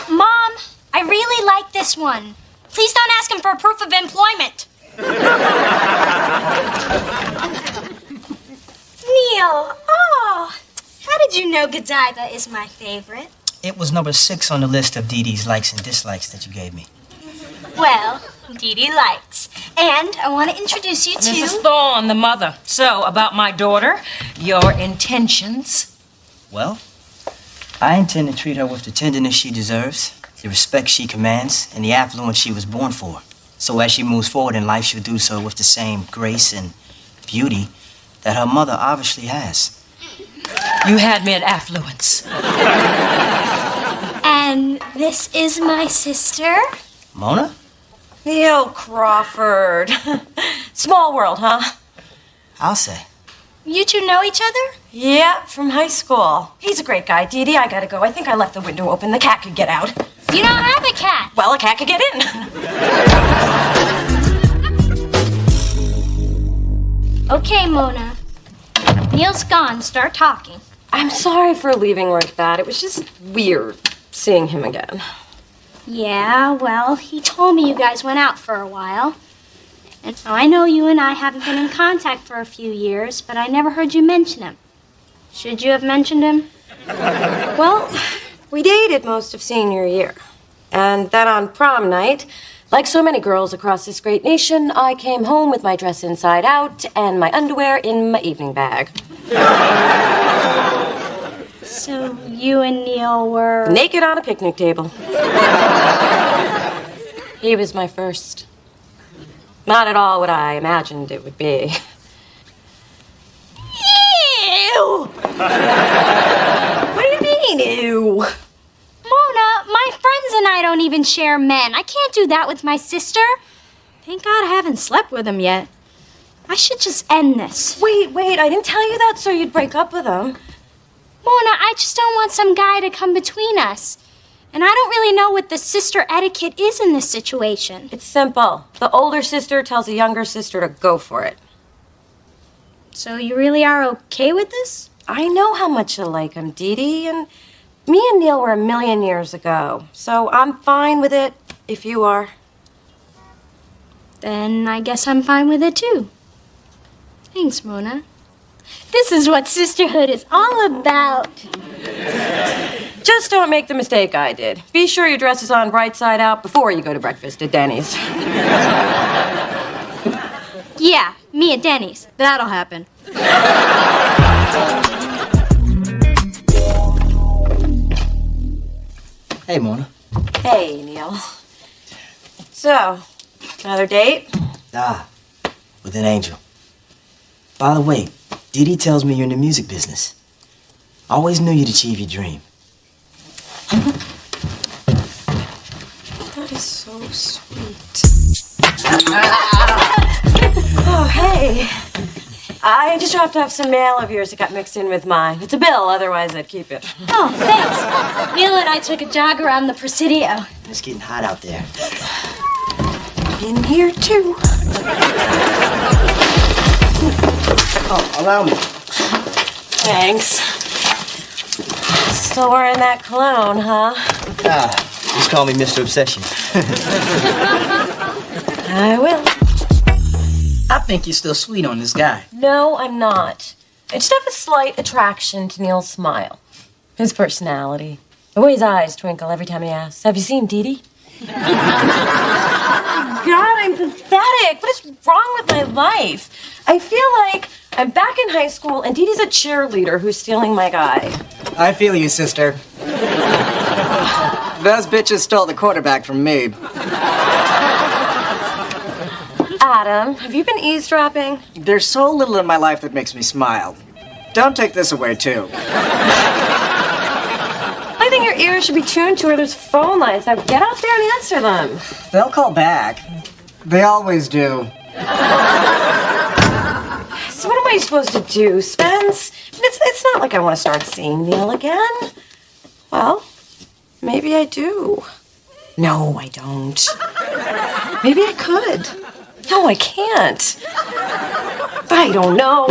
Mom, I really like this one. Please don't ask him for proof of employment. Neil, oh, how did you know Godiva is my favorite? It was number 6 on the list of Dee Dee's likes and dislikes that you gave me. Well, Dee Dee likes. And I want to introduce you to... Mrs. Thorne, the mother. So, about my daughter, your intentions? Well, I intend to treat her with the tenderness she deserves, the respect she commands, and the affluence she was born for. So as she moves forward in life, she'll do so with the same grace and beauty that her mother obviously has. You had me at affluence. And this is my sister. Mona? Neil Crawford. Small world, huh? I'll say. You two know each other? Yeah, from high school. He's a great guy. Dee Dee, I gotta go. I think I left the window open. The cat could get out. You don't have a cat. Well, a cat could get in. Okay, Mona. Neil's gone. Start talking. I'm sorry for leaving like that. It was just weird seeing him again. Yeah, well, he told me you guys went out for a while. And I know you and I haven't been in contact for a few years, but I never heard you mention him. Should you have mentioned him? Well, we dated most of senior year. And then on prom night, like so many girls across this great nation, I came home with my dress inside out and my underwear in my evening bag. So you and Neil were... Naked on a picnic table. He was my first. Not at all what I imagined it would be. Ew! What do you mean, ew? Mona, my friends and I don't even share men. I can't do that with my sister. Thank God I haven't slept with him yet. I should just end this. Wait, I didn't tell you that so you'd break up with him. Mona, I just don't want some guy to come between us. And I don't really know what the sister etiquette is in this situation. It's simple. The older sister tells the younger sister to go for it. So you really are okay with this? I know how much you like him, Dee Dee, and me and Neil were 1,000,000 years ago. So I'm fine with it if you are. Then I guess I'm fine with it too. Thanks, Mona. This is what sisterhood is all about. Just don't make the mistake I did. Be sure your dress is on right side out before you go to breakfast at Denny's. Yeah, me at Denny's. That'll happen. Hey, Mona. Hey, Neil. So, another date? Ah, with an angel. By the way, Dee Dee tells me you're in the music business. I always knew you'd achieve your dream. That is so sweet. Oh, hey. I just dropped off some mail of yours that got mixed in with mine. It's a bill, otherwise I'd keep it. Oh, thanks. Neil and I took a jog around the Presidio. It's getting hot out there. In here, too. Oh, allow me. Thanks. Still wearing that cologne, huh? Ah, just call me Mr. Obsession. I will. I think you're still sweet on this guy. No, I'm not. I just have a slight attraction to Neil's smile. His personality. The way his eyes twinkle every time he asks, "Have you seen Dee Dee?" God, I'm pathetic. What is wrong with my life? I feel like I'm back in high school and Dee Dee's a cheerleader who's stealing my guy. I feel you, sister. Those bitches stole the quarterback from me. Adam, have you been eavesdropping? There's so little in my life that makes me smile. Don't take this away, too. I think your ears should be tuned to where there's phone lines. Now get out there and answer them. They'll call back. They always do. So what am I supposed to do, Spence? It's not like I want to start seeing Neil again. Well, maybe I do. No, I don't. Maybe I could. No, I can't. I don't know.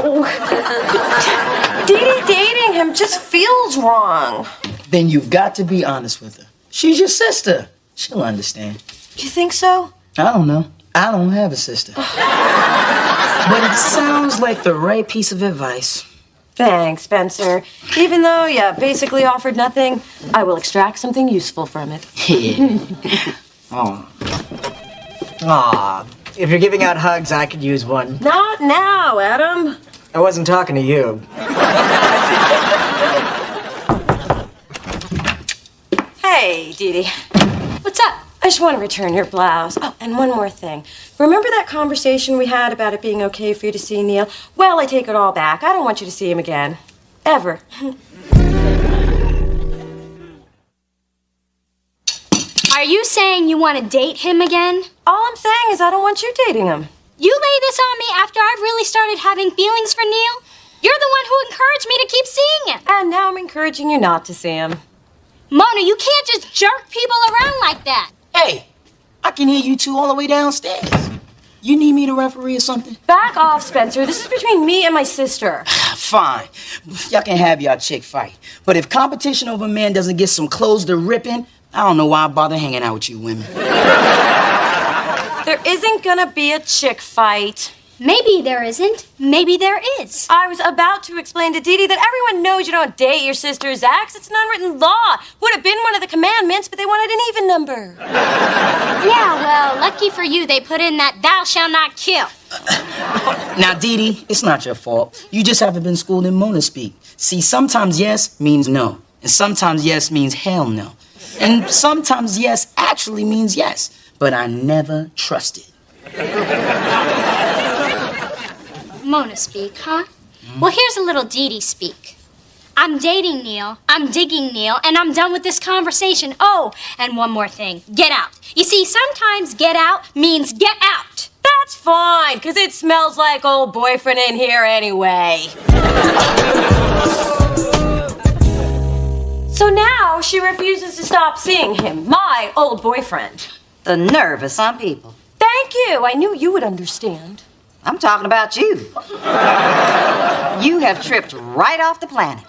Dee Dee dating him just feels wrong. Then you've got to be honest with her. She's your sister. She'll understand. You think so? I don't know. I don't have a sister. But it sounds like the right piece of advice. Thanks, Spencer. Even though you basically offered nothing, I will extract something useful from it. Yeah. Oh. Aw. If you're giving out hugs, I could use one. Not now, Adam. I wasn't talking to you. Hey, Dee Dee. What's up? I just want to return your blouse. Oh, and one more thing. Remember that conversation we had about it being okay for you to see Neil? Well, I take it all back. I don't want you to see him again. Ever. Are you saying you want to date him again? All I'm saying is I don't want you dating him. You lay this on me after I've really started having feelings for Neil? You're the one who encouraged me to keep seeing him. And now I'm encouraging you not to see him. Mona, you can't just jerk people around like that. Hey, I can hear you two all the way downstairs. You need me to referee or something? Back off, Spencer. This is between me and my sister. Fine. Y'all can have y'all chick fight. But if competition over men doesn't get some clothes to rip in, I don't know why I bother hanging out with you women. There isn't gonna be a chick fight. Maybe there isn't. Maybe there is. I was about to explain to Dee Dee that everyone knows you don't date your sister's ex. It's an unwritten law. Would have been one of the commandments, but they wanted an even number. Yeah, well, lucky for you, they put in that thou shalt not kill. Now, Dee Dee, it's not your fault. You just haven't been schooled in Mona speak. See, sometimes yes means no. And sometimes yes means hell no. And sometimes yes actually means yes. But I never trusted. Mona speak, huh? Well, here's a little Dee Dee speak. I'm dating Neil, I'm digging Neil, and I'm done with this conversation. Oh, and one more thing. Get out. You see, sometimes get out means get out. That's fine, because it smells like old boyfriend in here anyway. So now she refuses to stop seeing him, my old boyfriend. The nerve of some people. Thank you. I knew you would understand. I'm talking about you. You have tripped right off the planet.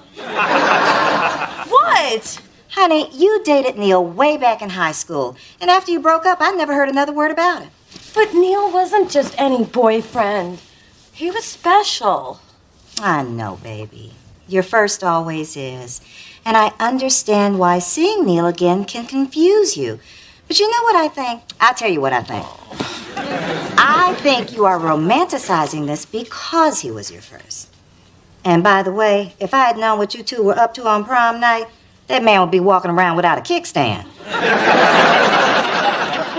What? Honey, you dated Neil way back in high school. And after you broke up, I never heard another word about it. But Neil wasn't just any boyfriend. He was special. I know, baby. Your first always is. And I understand why seeing Neil again can confuse you. But you know what I think? I'll tell you what I think. I think you are romanticizing this because he was your first. And by the way, if I had known what you two were up to on prom night, that man would be walking around without a kickstand. But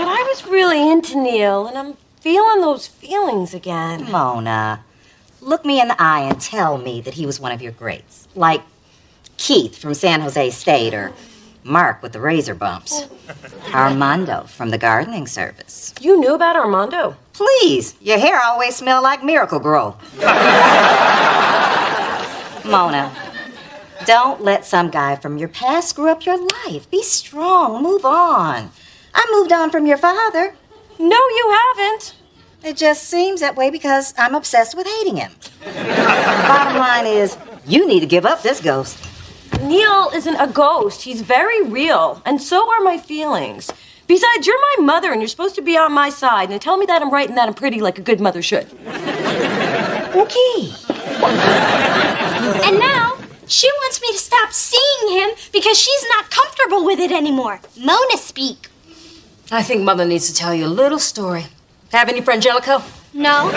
I was really into Neil, and I'm feeling those feelings again. Mona, look me in the eye and tell me that he was one of your greats. Like Keith from San Jose State or Mark with the razor bumps. Armando from the gardening service. You knew about Armando? Please, your hair always smelled like Miracle Grow. Mona, don't let some guy from your past screw up your life. Be strong, move on. I moved on from your father. No, you haven't. It just seems that way because I'm obsessed with hating him. Bottom line is, you need to give up this ghost. Neil isn't a ghost. He's very real, and so are my feelings. Besides, you're my mother, and you're supposed to be on my side, and tell me that I'm right and that I'm pretty like a good mother should. Okay. And now, she wants me to stop seeing him because she's not comfortable with it anymore. Mona speak. I think Mother needs to tell you a little story. Have any Frangelico? No.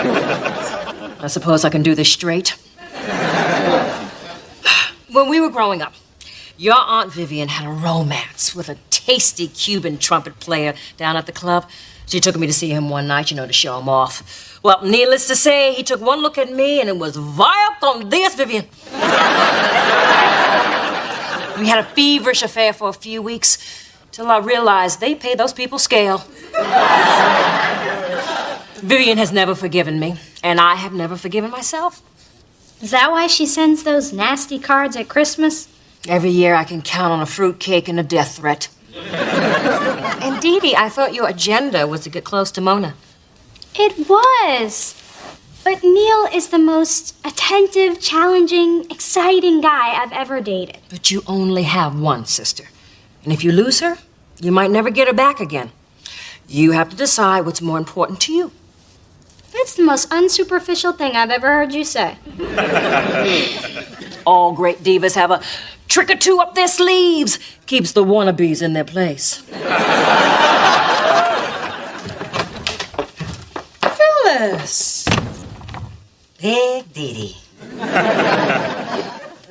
I suppose I can do this straight. When we were growing up, your Aunt Vivian had a romance with a tasty Cuban trumpet player down at the club. She took me to see him one night, to show him off. Well, needless to say, he took one look at me and it was vaya con Dios, Vivian. We had a feverish affair for a few weeks till I realized they pay those people scale. Vivian has never forgiven me, and I have never forgiven myself. Is that why she sends those nasty cards at Christmas? Every year I can count on a fruitcake and a death threat. And Dee Dee, I thought your agenda was to get close to Mona. It was. But Neil is the most attentive, challenging, exciting guy I've ever dated. But you only have one sister. And if you lose her, you might never get her back again. You have to decide what's more important to you. That's the most unsuperficial thing I've ever heard you say. All great divas have a trick or two up their sleeves. Keeps the wannabes in their place. Phyllis! Big Dee Dee.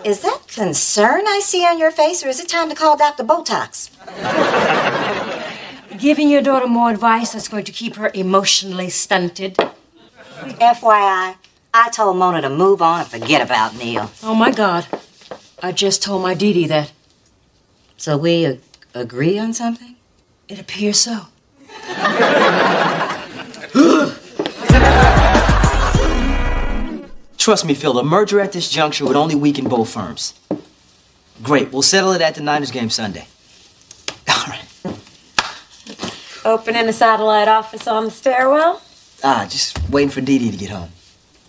Is that concern I see on your face, or is it time to call Dr. Botox? Giving your daughter more advice that's going to keep her emotionally stunted. FYI, I told Mona to move on and forget about Neil. Oh, my God. I just told my Dee Dee that. So we agree on something? It appears so. Trust me, Phil, a merger at this juncture would only weaken both firms. Great, we'll settle it at the Niners game Sunday. All right. Opening a satellite office on the stairwell? Just waiting for Dee Dee to get home.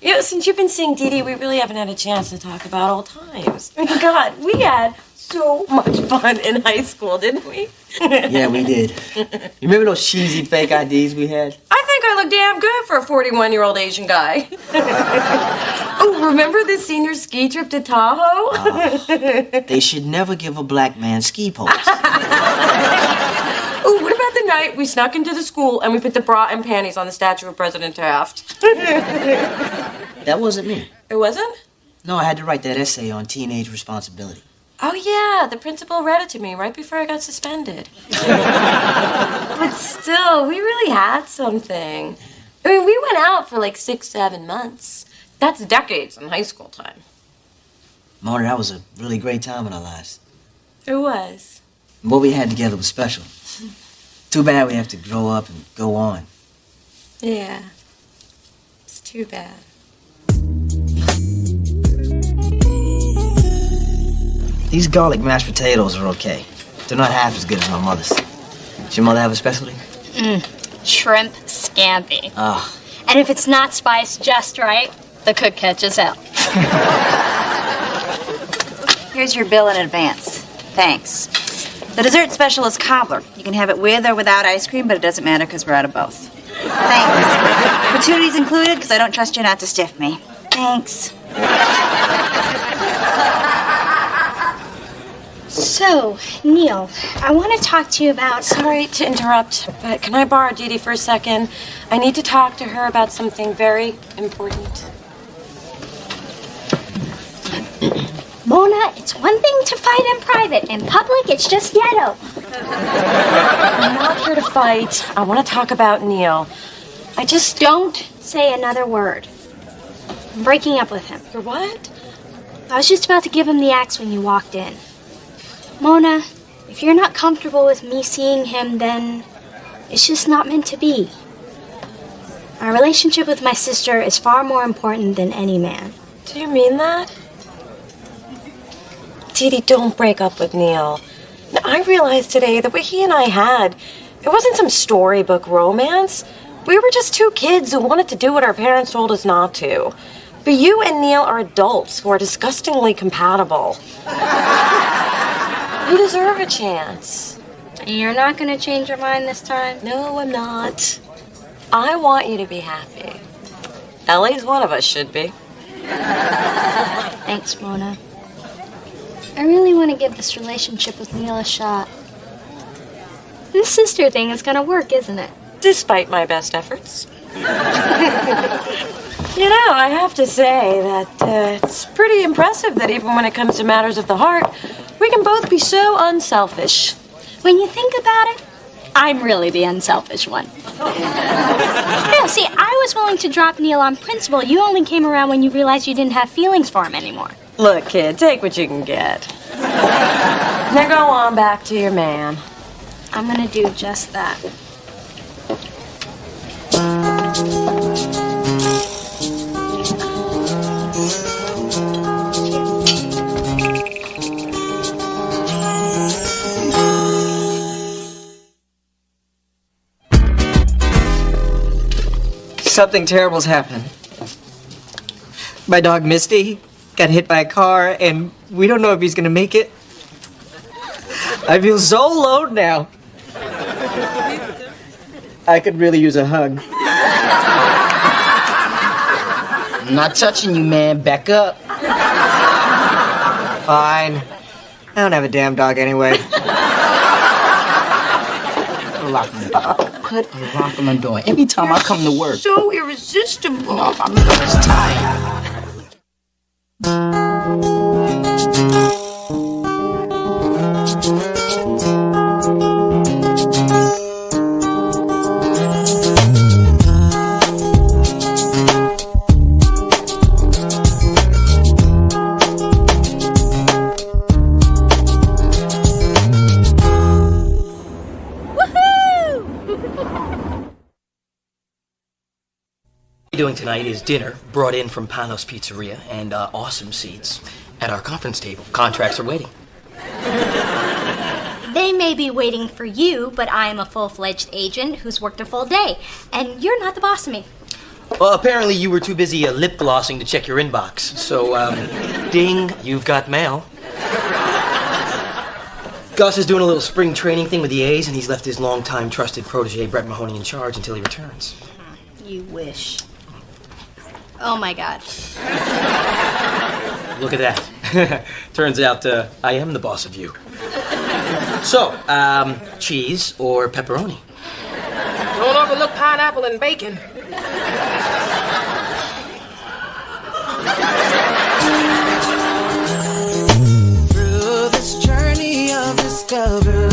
Yeah, since you've been seeing Dee Dee, we really haven't had a chance to talk about old times. God, we had so much fun in high school, didn't we? Yeah, we did. You remember those cheesy fake IDs we had? I think I look damn good for a 41-year-old Asian guy. Oh, remember the senior ski trip to Tahoe? They should never give a black man ski poles. Oh, what about the night we snuck into the school and we put the bra and panties on the statue of President Taft? That wasn't me. It wasn't? No, I had to write that essay on teenage responsibility. Oh, yeah, the principal read it to me right before I got suspended. But still, we really had something. I mean, we went out for like 6-7 months. That's decades in high school time. Mona, that was a really great time in our lives. It was. What we had together was special. Too bad we have to grow up and go on. Yeah. It's too bad. These garlic mashed potatoes are okay. They're not half as good as my mother's. Does your mother have a specialty? Shrimp scampi. Ah. And if it's not spiced just right, the cook catches hell. Here's your bill in advance. Thanks. The dessert special is cobbler. You can have it with or without ice cream, but it doesn't matter because we're out of both. Thanks. Gratuities included because I don't trust you not to stiff me. Thanks. So, Neil, I want to talk to you about... Sorry to interrupt, but can I borrow Dee Dee for a second? I need to talk to her about something very important. Mona, it's one thing to fight in private. In public, it's just ghetto. I'm not here to fight. I want to talk about Neil. I just don't say another word. I'm breaking up with him. For what? I was just about to give him the axe when you walked in. Mona, if you're not comfortable with me seeing him, then it's just not meant to be. Our relationship with my sister is far more important than any man. Do you mean that? Dee Dee, don't break up with Neil. Now, I realized today that what he and I had, it wasn't some storybook romance. We were just two kids who wanted to do what our parents told us not to. But you and Neil are adults who are disgustingly compatible. You deserve a chance. You're not going to change your mind this time? No, I'm not. I want you to be happy. At least one of us should be. Thanks, Mona. I really want to give this relationship with Neil a shot. This sister thing is going to work, isn't it? Despite my best efforts. You know, I have to say that it's pretty impressive that even when it comes to matters of the heart, we can both be so unselfish. When you think about it, I'm really the unselfish one. Yeah, see, I was willing to drop Neil on principle. You only came around when you realized you didn't have feelings for him anymore. Look, kid, take what you can get. Now go on back to your man. I'm gonna do just that. Something terrible's happened. My dog Misty got hit by a car, and we don't know if he's gonna make it. I feel so alone now. I could really use a hug. I'm not touching you, man. Back up. Fine. I don't have a damn dog anyway. Lock the door. Put a lock on the door every time I come to work. So irresistible. No, I'm just tired. Doing tonight is dinner brought in from Panos Pizzeria and awesome seats at our conference table. Contracts are waiting. They may be waiting for you, but I am a full-fledged agent who's worked a full day, and you're not the boss of me. Well, apparently you were too busy lip glossing to check your inbox. So, ding, you've got mail. Gus is doing a little spring training thing with the A's, and he's left his longtime trusted protege, Brett Mahoney, in charge until he returns. You wish. Oh my God. Look at that. Turns out I am the boss of you. So, cheese or pepperoni? Don't overlook pineapple and bacon. Through this journey of discovery,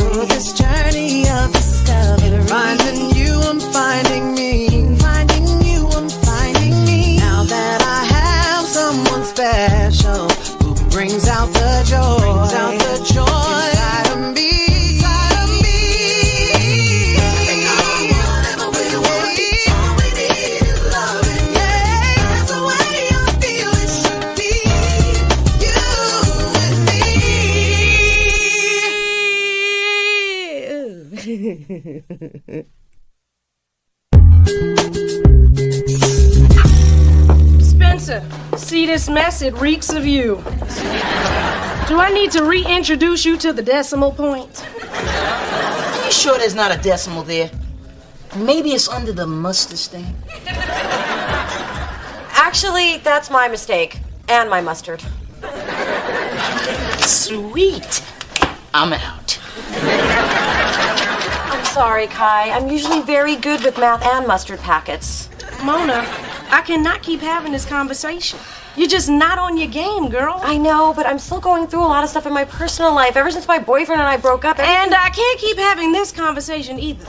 finding you, I'm finding me. Finding you, I'm finding me. Now that I have someone special who brings out the joy, inside of me. Spencer, see this mess? It reeks of you. Do I need to reintroduce you to the decimal point? Are you sure there's not a decimal there? Maybe it's under the mustard stain. Actually, that's my mistake. And my mustard. Sweet. I'm out. I'm sorry, Kai. I'm usually very good with math and mustard packets. Mona, I cannot keep having this conversation. You're just not on your game, girl. I know, but I'm still going through a lot of stuff in my personal life ever since my boyfriend and I broke up. And I can't keep having this conversation either.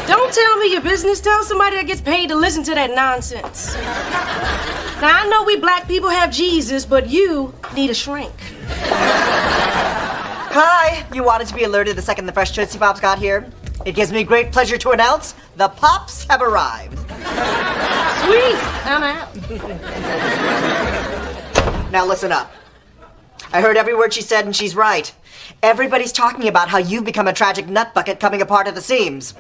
Don't tell me your business. Tell somebody that gets paid to listen to that nonsense. Now, I know we black people have Jesus, but you need a shrink. Hi, you wanted to be alerted the second the fresh Tootsie Pops got here? It gives me great pleasure to announce the Pops have arrived. Sweet, I'm out. Now listen up. I heard every word she said and she's right. Everybody's talking about how you've become a tragic nut bucket coming apart at the seams.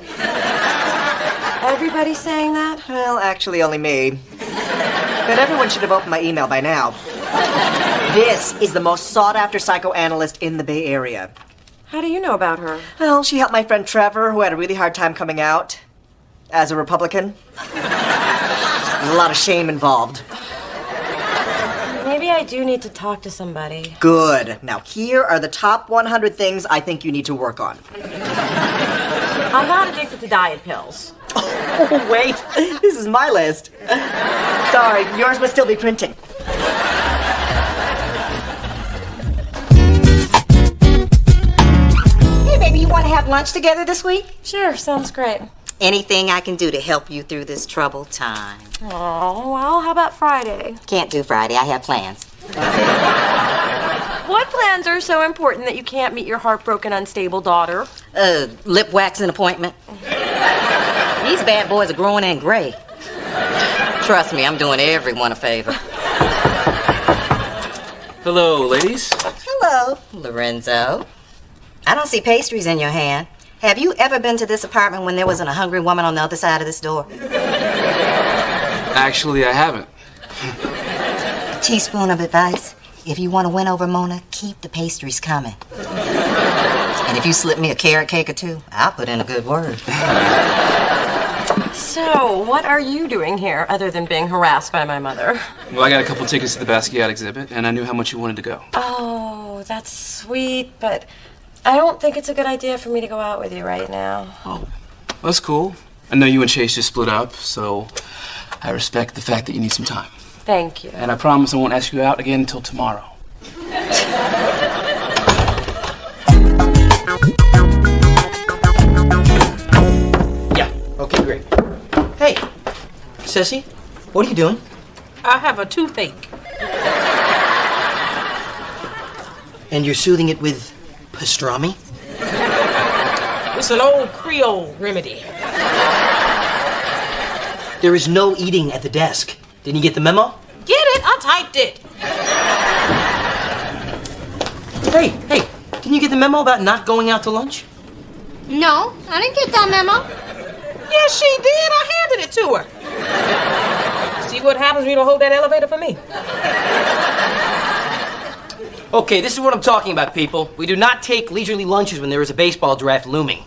Everybody's saying that? Well, actually only me. But everyone should have opened my email by now. This is the most sought-after psychoanalyst in the Bay Area. How do you know about her? Well, she helped my friend Trevor, who had a really hard time coming out as a Republican. There's a lot of shame involved. Maybe I do need to talk to somebody. Good. Now, here are the top 100 things I think you need to work on. I'm not addicted to diet pills. Oh, wait. This is my list. Sorry, yours must still be printing. Hey, baby, you want to have lunch together this week? Sure, sounds great. Anything I can do to help you through this troubled time. Oh, well, how about Friday? Can't do Friday. I have plans. What plans are so important that you can't meet your heartbroken, unstable daughter? Lip waxing appointment. These bad boys are growing in gray. Trust me, I'm doing everyone a favor. Hello, ladies. Hello, Lorenzo. I don't see pastries in your hand. Have you ever been to this apartment when there wasn't a hungry woman on the other side of this door? Actually, I haven't. A teaspoon of advice. If you want to win over Mona, keep the pastries coming. And if you slip me a carrot cake or two, I'll put in a good word. So, what are you doing here other than being harassed by my mother? Well, I got a couple tickets to the Basquiat exhibit, and I knew how much you wanted to go. Oh, that's sweet, but I don't think it's a good idea for me to go out with you right now. Oh, that's cool. I know you and Chase just split up, so I respect the fact that you need some time. Thank you. And I promise I won't ask you out again until tomorrow. Yeah, okay, great. Hey, Sissy, what are you doing? I have a toothache. And you're soothing it with pastrami? It's an old Creole remedy. There is no eating at the desk. Didn't you get the memo? Get it? I typed it. Hey, didn't you get the memo about not going out to lunch? No, I didn't get that memo. Yes, she did. I handed it to her. See what happens when you don't hold that elevator for me. Okay, this is what I'm talking about, people. We do not take leisurely lunches when there is a baseball draft looming.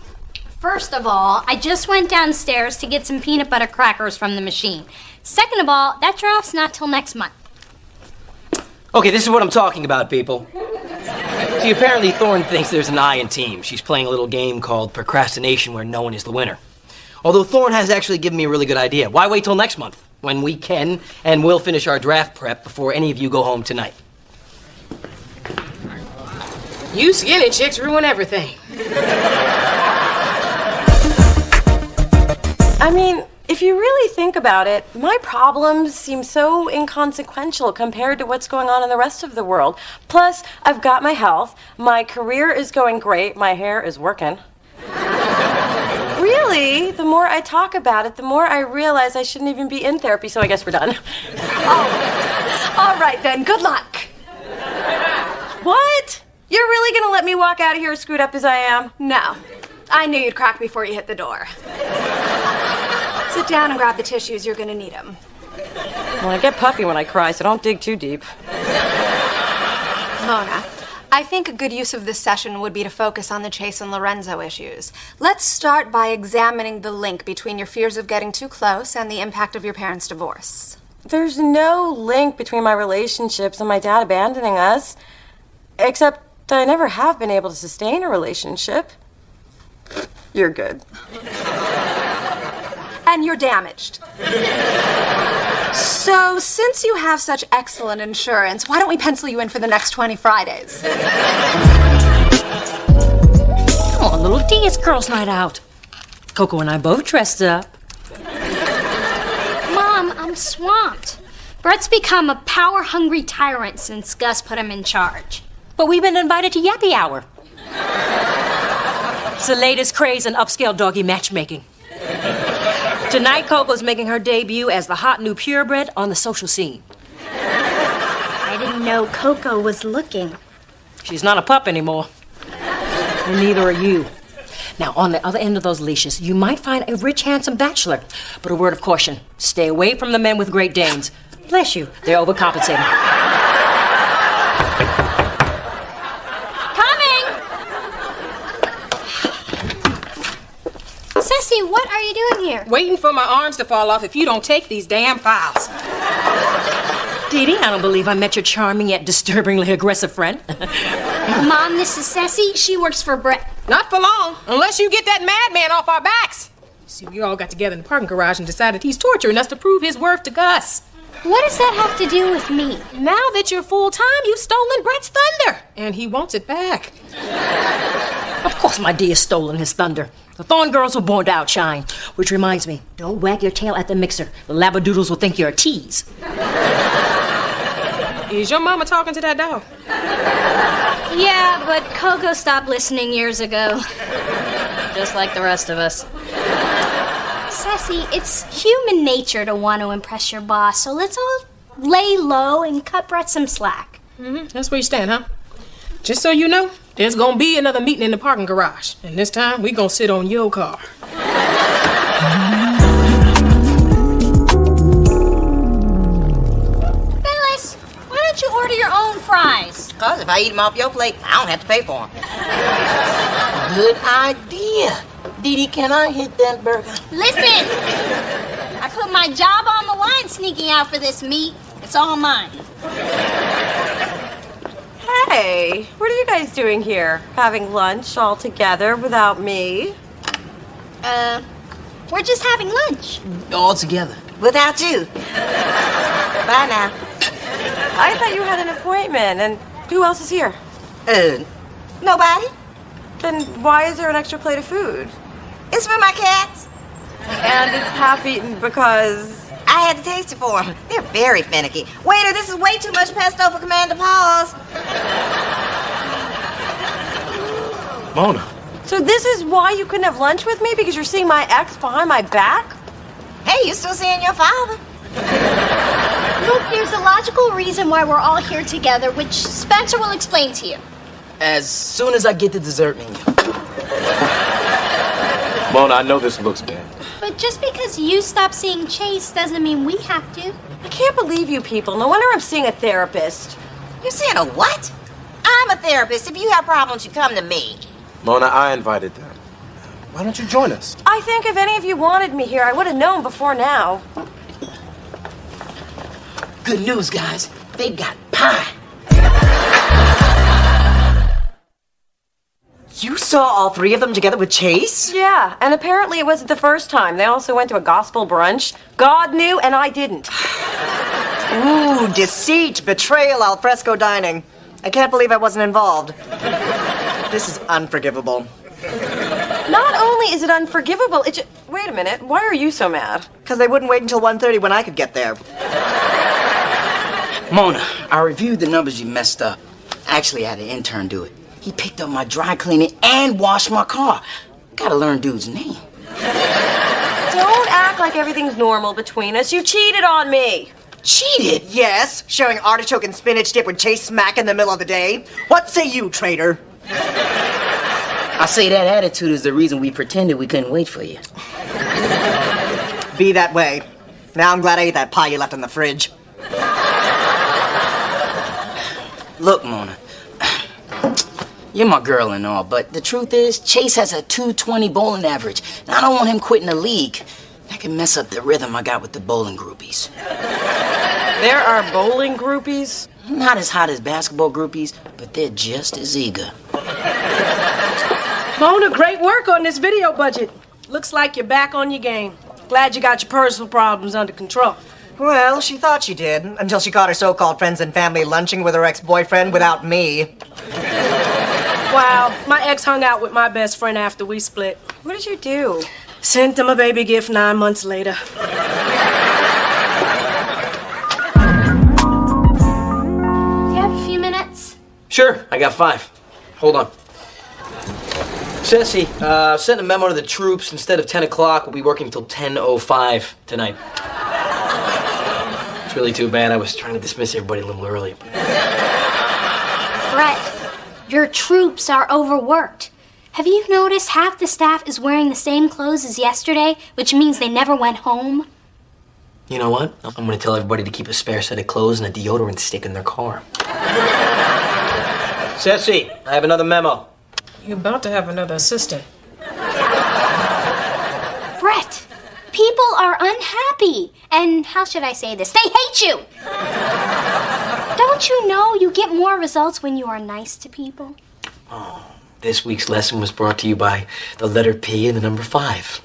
First of all, I just went downstairs to get some peanut butter crackers from the machine. Second of all, that draft's not till next month. Okay, this is what I'm talking about, people. See, apparently Thorne thinks there's an I in team. She's playing a little game called procrastination where no one is the winner. Although Thorne has actually given me a really good idea. Why wait till next month when we can and will finish our draft prep before any of you go home tonight? You skinny chicks ruin everything. I mean, if you really think about it, my problems seem so inconsequential compared to what's going on in the rest of the world. Plus, I've got my health, my career is going great, my hair is working. Really, the more I talk about it, the more I realize I shouldn't even be in therapy, so I guess we're done. Oh, all right then, good luck. What? You're really gonna let me walk out of here as screwed up as I am? No. I knew you'd crack before you hit the door. Sit down and grab the tissues. You're gonna need them. Well, I get puffy when I cry, so don't dig too deep. Mona, I think a good use of this session would be to focus on the Chase and Lorenzo issues. Let's start by examining the link between your fears of getting too close and the impact of your parents' divorce. There's no link between my relationships and my dad abandoning us, except that I never have been able to sustain a relationship. You're good. And you're damaged. So, since you have such excellent insurance, why don't we pencil you in for the next 20 Fridays? Come on, little D, it's girls' night out. Coco and I both dressed up. Mom, I'm swamped. Brett's become a power-hungry tyrant since Gus put him in charge. But we've been invited to Yappy Hour. It's the latest craze in upscale doggy matchmaking. Tonight, Coco's making her debut as the hot new purebred on the social scene. I didn't know Coco was looking. She's not a pup anymore. And neither are you. Now, on the other end of those leashes, you might find a rich, handsome bachelor. But a word of caution, stay away from the men with Great Danes. Bless you, they're overcompensating. Ceci, what are you doing here? Waiting for my arms to fall off if you don't take these damn files. Dee Dee, I don't believe I met your charming yet disturbingly aggressive friend. Mom, this is Ceci. She works for Brett. Not for long, unless you get that madman off our backs. See, we all got together in the parking garage and decided he's torturing us to prove his worth to Gus. What does that have to do with me? Now that you're full-time, you've stolen Brett's thunder, and he wants it back. Of course my D has stolen his thunder. The Thorne girls were born to outshine. Which reminds me, don't wag your tail at the mixer. The labradoodles will think you're a tease. Is your mama talking to that dog? Yeah, but Coco stopped listening years ago. Just like the rest of us. Ceci, it's human nature to want to impress your boss, so let's all lay low and cut Brett some slack. Mm-hmm. That's where you stand, huh? Just so you know, there's gonna be another meeting in the parking garage, and this time we gonna sit on your car. Phyllis, why don't you order your own fries? Because if I eat them off your plate, I don't have to pay for them. Good idea. Dee Dee, can I hit that burger? Listen! I put my job on the line sneaking out for this meat. It's all mine. Hey, what are you guys doing here? Having lunch all together without me? We're just having lunch. All together. Without you. Bye now. I thought you had an appointment, and who else is here? Nobody. Then why is there an extra plate of food? It's for my cats. And it's half-eaten because... I had to taste it for them. They're very finicky. Waiter, this is way too much pesto for Commander Paws. Mona. So this is why you couldn't have lunch with me? Because you're seeing my ex behind my back? Hey, you still seeing your father? Look, there's a logical reason why we're all here together, which Spencer will explain to you. As soon as I get the dessert menu. Mona, I know this looks bad. But just because you stop seeing Chase doesn't mean we have to. I can't believe you people. No wonder I'm seeing a therapist. You're seeing a what? I'm a therapist. If you have problems, you come to me. Mona, I invited them. Why don't you join us? I think if any of you wanted me here, I would have known before now. Good news, guys. They got pie. You saw all three of them together with Chase? Yeah, and apparently it wasn't the first time. They also went to a gospel brunch. God knew, and I didn't. Ooh, deceit, betrayal, al fresco dining. I can't believe I wasn't involved. This is unforgivable. Not only is it unforgivable, it's just... Wait a minute, why are you so mad? Because they wouldn't wait until 1:30 when I could get there. Mona, I reviewed the numbers you messed up. Actually, I had an intern do it. He picked up my dry cleaning and washed my car. Gotta learn dude's name. Don't act like everything's normal between us. You cheated on me. Cheated? Yes, sharing artichoke and spinach dip with Chase smack in the middle of the day. What say you, traitor? I say that attitude is the reason we pretended we couldn't wait for you. Be that way. Now I'm glad I ate that pie you left in the fridge. Look, Mona. You're my girl and all, but the truth is, Chase has a 220 bowling average, and I don't want him quitting the league. That can mess up the rhythm I got with the bowling groupies. There are bowling groupies? Not as hot as basketball groupies, but they're just as eager. Mona, great work on this video budget. Looks like you're back on your game. Glad you got your personal problems under control. Well, she thought she did, until she caught her so-called friends and family lunching with her ex-boyfriend without me. Wow, my ex hung out with my best friend after we split. What did you do? Sent him a baby gift 9 months later. Do you have a few minutes? Sure, I got 5. Hold on. Ceci, sent a memo to the troops. Instead of 10 o'clock, we'll be working till 10:05 tonight. It's really too bad. I was trying to dismiss everybody a little early. Brett, your troops are overworked. Have you noticed half the staff is wearing the same clothes as yesterday, which means they never went home? You know what? I'm going to tell everybody to keep a spare set of clothes and a deodorant stick in their car. Ceci, I have another memo. You're about to have another assistant. Brett, people are unhappy. And how should I say this? They hate you! Don't you know you get more results when you are nice to people? Oh, this week's lesson was brought to you by the letter P and the number 5.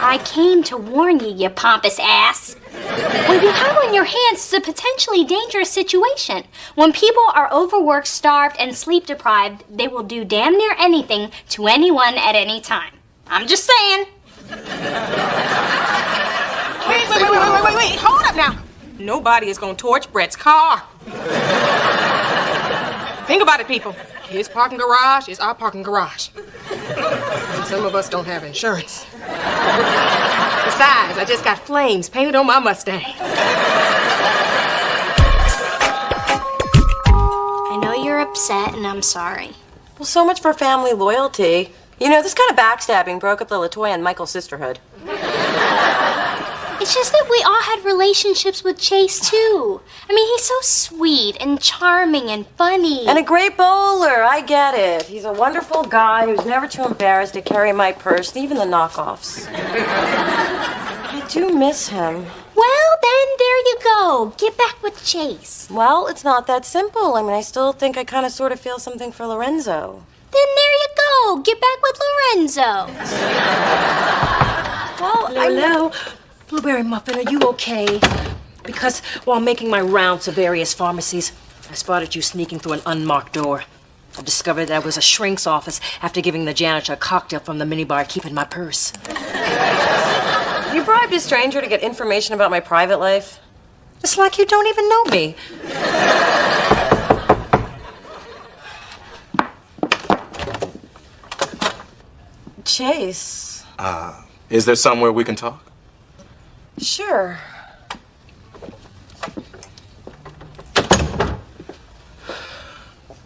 I came to warn you, you pompous ass. What you have on your hands is a potentially dangerous situation. When people are overworked, starved, and sleep deprived, they will do damn near anything to anyone at any time. I'm just saying. Wait, hold up now. Nobody is gonna torch Brett's car. Think about it, people. His parking garage is our parking garage. And some of us don't have insurance. Besides, I just got flames painted on my Mustang. I know you're upset, and I'm sorry. Well, so much for family loyalty. You know, this kind of backstabbing broke up the LaToya and Michael sisterhood. It's just that we all had relationships with Chase, too. I mean, he's so sweet and charming and funny. And a great bowler, I get it. He's a wonderful guy who's never too embarrassed to carry my purse, even the knockoffs. I do miss him. Well, then, there you go. Get back with Chase. Well, it's not that simple. I mean, I still think I kind of sort of feel something for Lorenzo. Then there you go. Get back with Lorenzo. Well, Hello. Blueberry Muffin, are you okay? Because while making my rounds of various pharmacies, I spotted you sneaking through an unmarked door. I discovered that was a shrink's office after giving the janitor a cocktail from the minibar keeping my purse. You bribed a stranger to get information about my private life? It's like you don't even know me. Chase. Is there somewhere we can talk? Sure.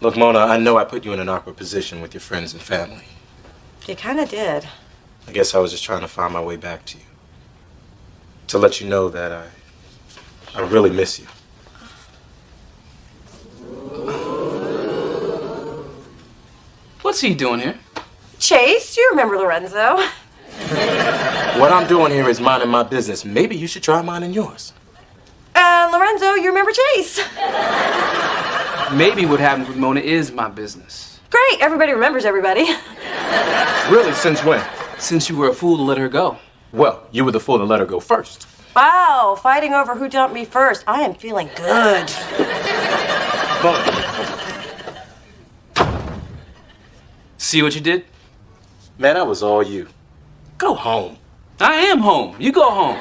Look, Mona, I know I put you in an awkward position with your friends and family. You kind of did. I guess I was just trying to find my way back to you. To let you know that I really miss you. What's he doing here? Chase, you remember Lorenzo? What I'm doing here is minding my business. Maybe you should try minding yours. Lorenzo, you remember Chase? Maybe what happened with Mona is my business. Great, everybody remembers everybody. Really, since when? Since you were a fool to let her go. Well, you were the fool to let her go first. Wow, fighting over who dumped me first. I am feeling good. See what you did? Man, that was all you. Go home. I am home. You go home.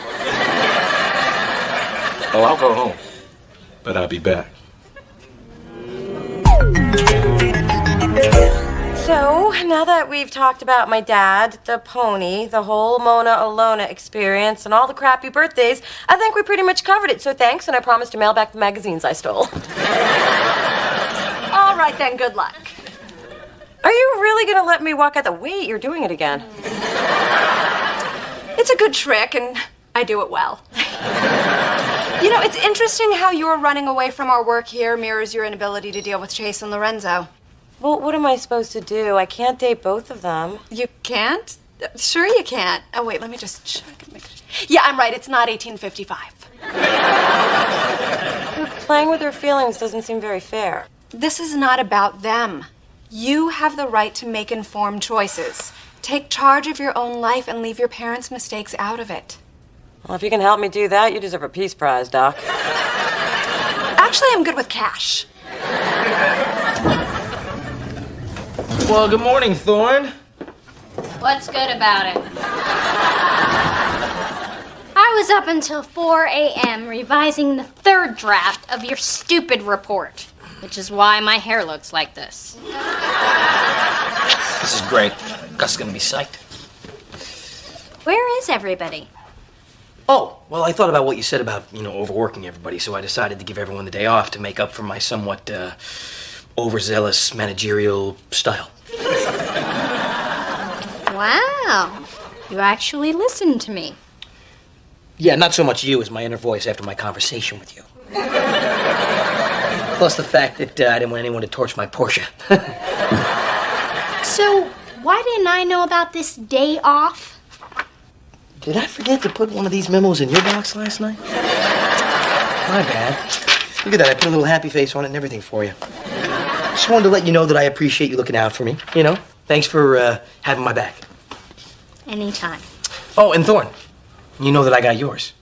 Oh, I'll go home. But I'll be back. So, now that we've talked about my dad, the pony, the whole Mona Alona experience, and all the crappy birthdays, I think we pretty much covered it. So thanks, and I promise to mail back the magazines I stole. All right then, good luck. Are you really going to let me walk out the... Wait, you're doing it again. It's a good trick, and I do it well. You know, it's interesting how your running away from our work here mirrors your inability to deal with Chase and Lorenzo. Well, what am I supposed to do? I can't date both of them. You can't? Sure you can't. Oh, wait, let me just check. Yeah, I'm right. It's not 1855. Playing with their feelings doesn't seem very fair. This is not about them. You have the right to make informed choices. Take charge of your own life and leave your parents' mistakes out of it. Well, if you can help me do that, you deserve a peace prize, Doc. Actually, I'm good with cash. Well, good morning, Thorne. What's good about it? I was up until 4 a.m. revising the third draft of your stupid report, which is why my hair looks like this. This is great. Gus is gonna be psyched. Where is everybody? Oh, well, I thought about what you said about, overworking everybody, so I decided to give everyone the day off to make up for my somewhat, overzealous managerial style. Wow. You actually listened to me. Yeah, not so much you as my inner voice after my conversation with you. Plus the fact that I didn't want anyone to torch my Porsche. So, why didn't I know about this day off? Did I forget to put one of these memos in your box last night? My bad. Look at that, I put a little happy face on it and everything for you. Just wanted to let you know that I appreciate you looking out for me, Thanks for having my back. Anytime. Oh, and Thorne, you know that I got yours.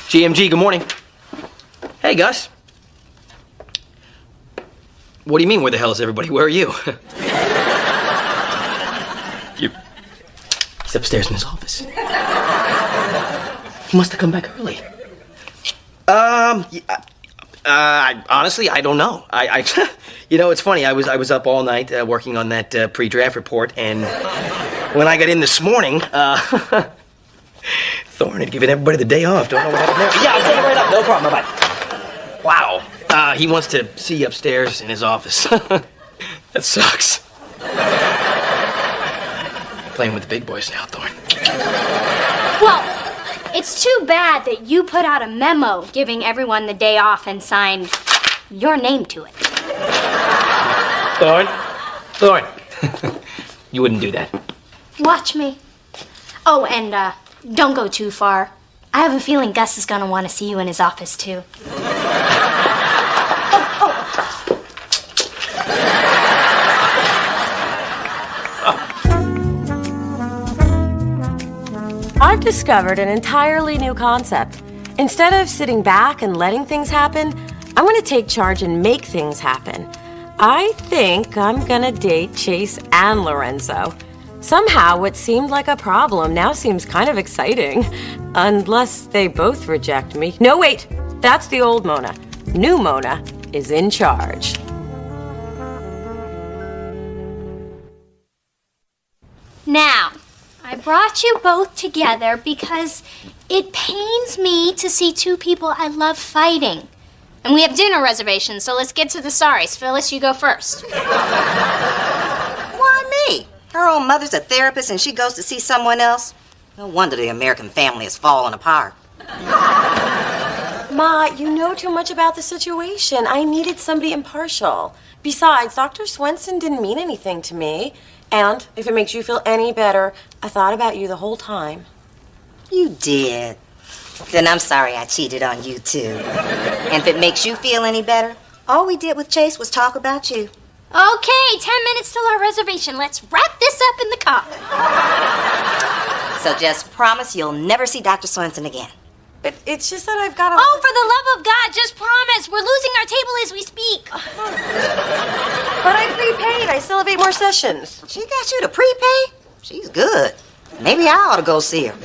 GMG, good morning. Hey, Gus. What do you mean, where the hell is everybody? Where are you? He's upstairs in his office. He must have come back early. Honestly, I don't know. It's funny. I was up all night working on that pre-draft report, and when I got in this morning, Thorne had given everybody the day off. Don't know what happened there. Yeah, I'll take it right up. No problem. Bye-bye. Wow. He wants to see you upstairs in his office. That sucks. Playing with the big boys now, Thorne. Well, it's too bad that you put out a memo giving everyone the day off and signed your name to it. Thorne. You wouldn't do that. Watch me. Oh, and don't go too far. I have a feeling Gus is gonna want to see you in his office, too. I've discovered an entirely new concept. Instead of sitting back and letting things happen, I'm going to take charge and make things happen. I think I'm going to date Chase and Lorenzo. Somehow, what seemed like a problem now seems kind of exciting. Unless they both reject me. No, wait. That's the old Mona. New Mona is in charge. Now, I brought you both together because it pains me to see two people I love fighting. And we have dinner reservations, so let's get to the sorries. Phyllis, you go first. Her own mother's a therapist and she goes to see someone else. No wonder the American family is falling apart. Ma, you know too much about the situation. I needed somebody impartial. Besides, Dr. Swenson didn't mean anything to me. And if it makes you feel any better, I thought about you the whole time. You did. Then I'm sorry I cheated on you, too. And if it makes you feel any better, all we did with Chase was talk about you. Okay, 10 minutes till our reservation. Let's wrap this up in the car. So just promise you'll never see Dr. Swenson again. But it's just that I've got to... Oh, for the love of God, just promise. We're losing our table as we speak. But I prepaid. I still have 8 more sessions. She got you to prepay? She's good. Maybe I ought to go see her.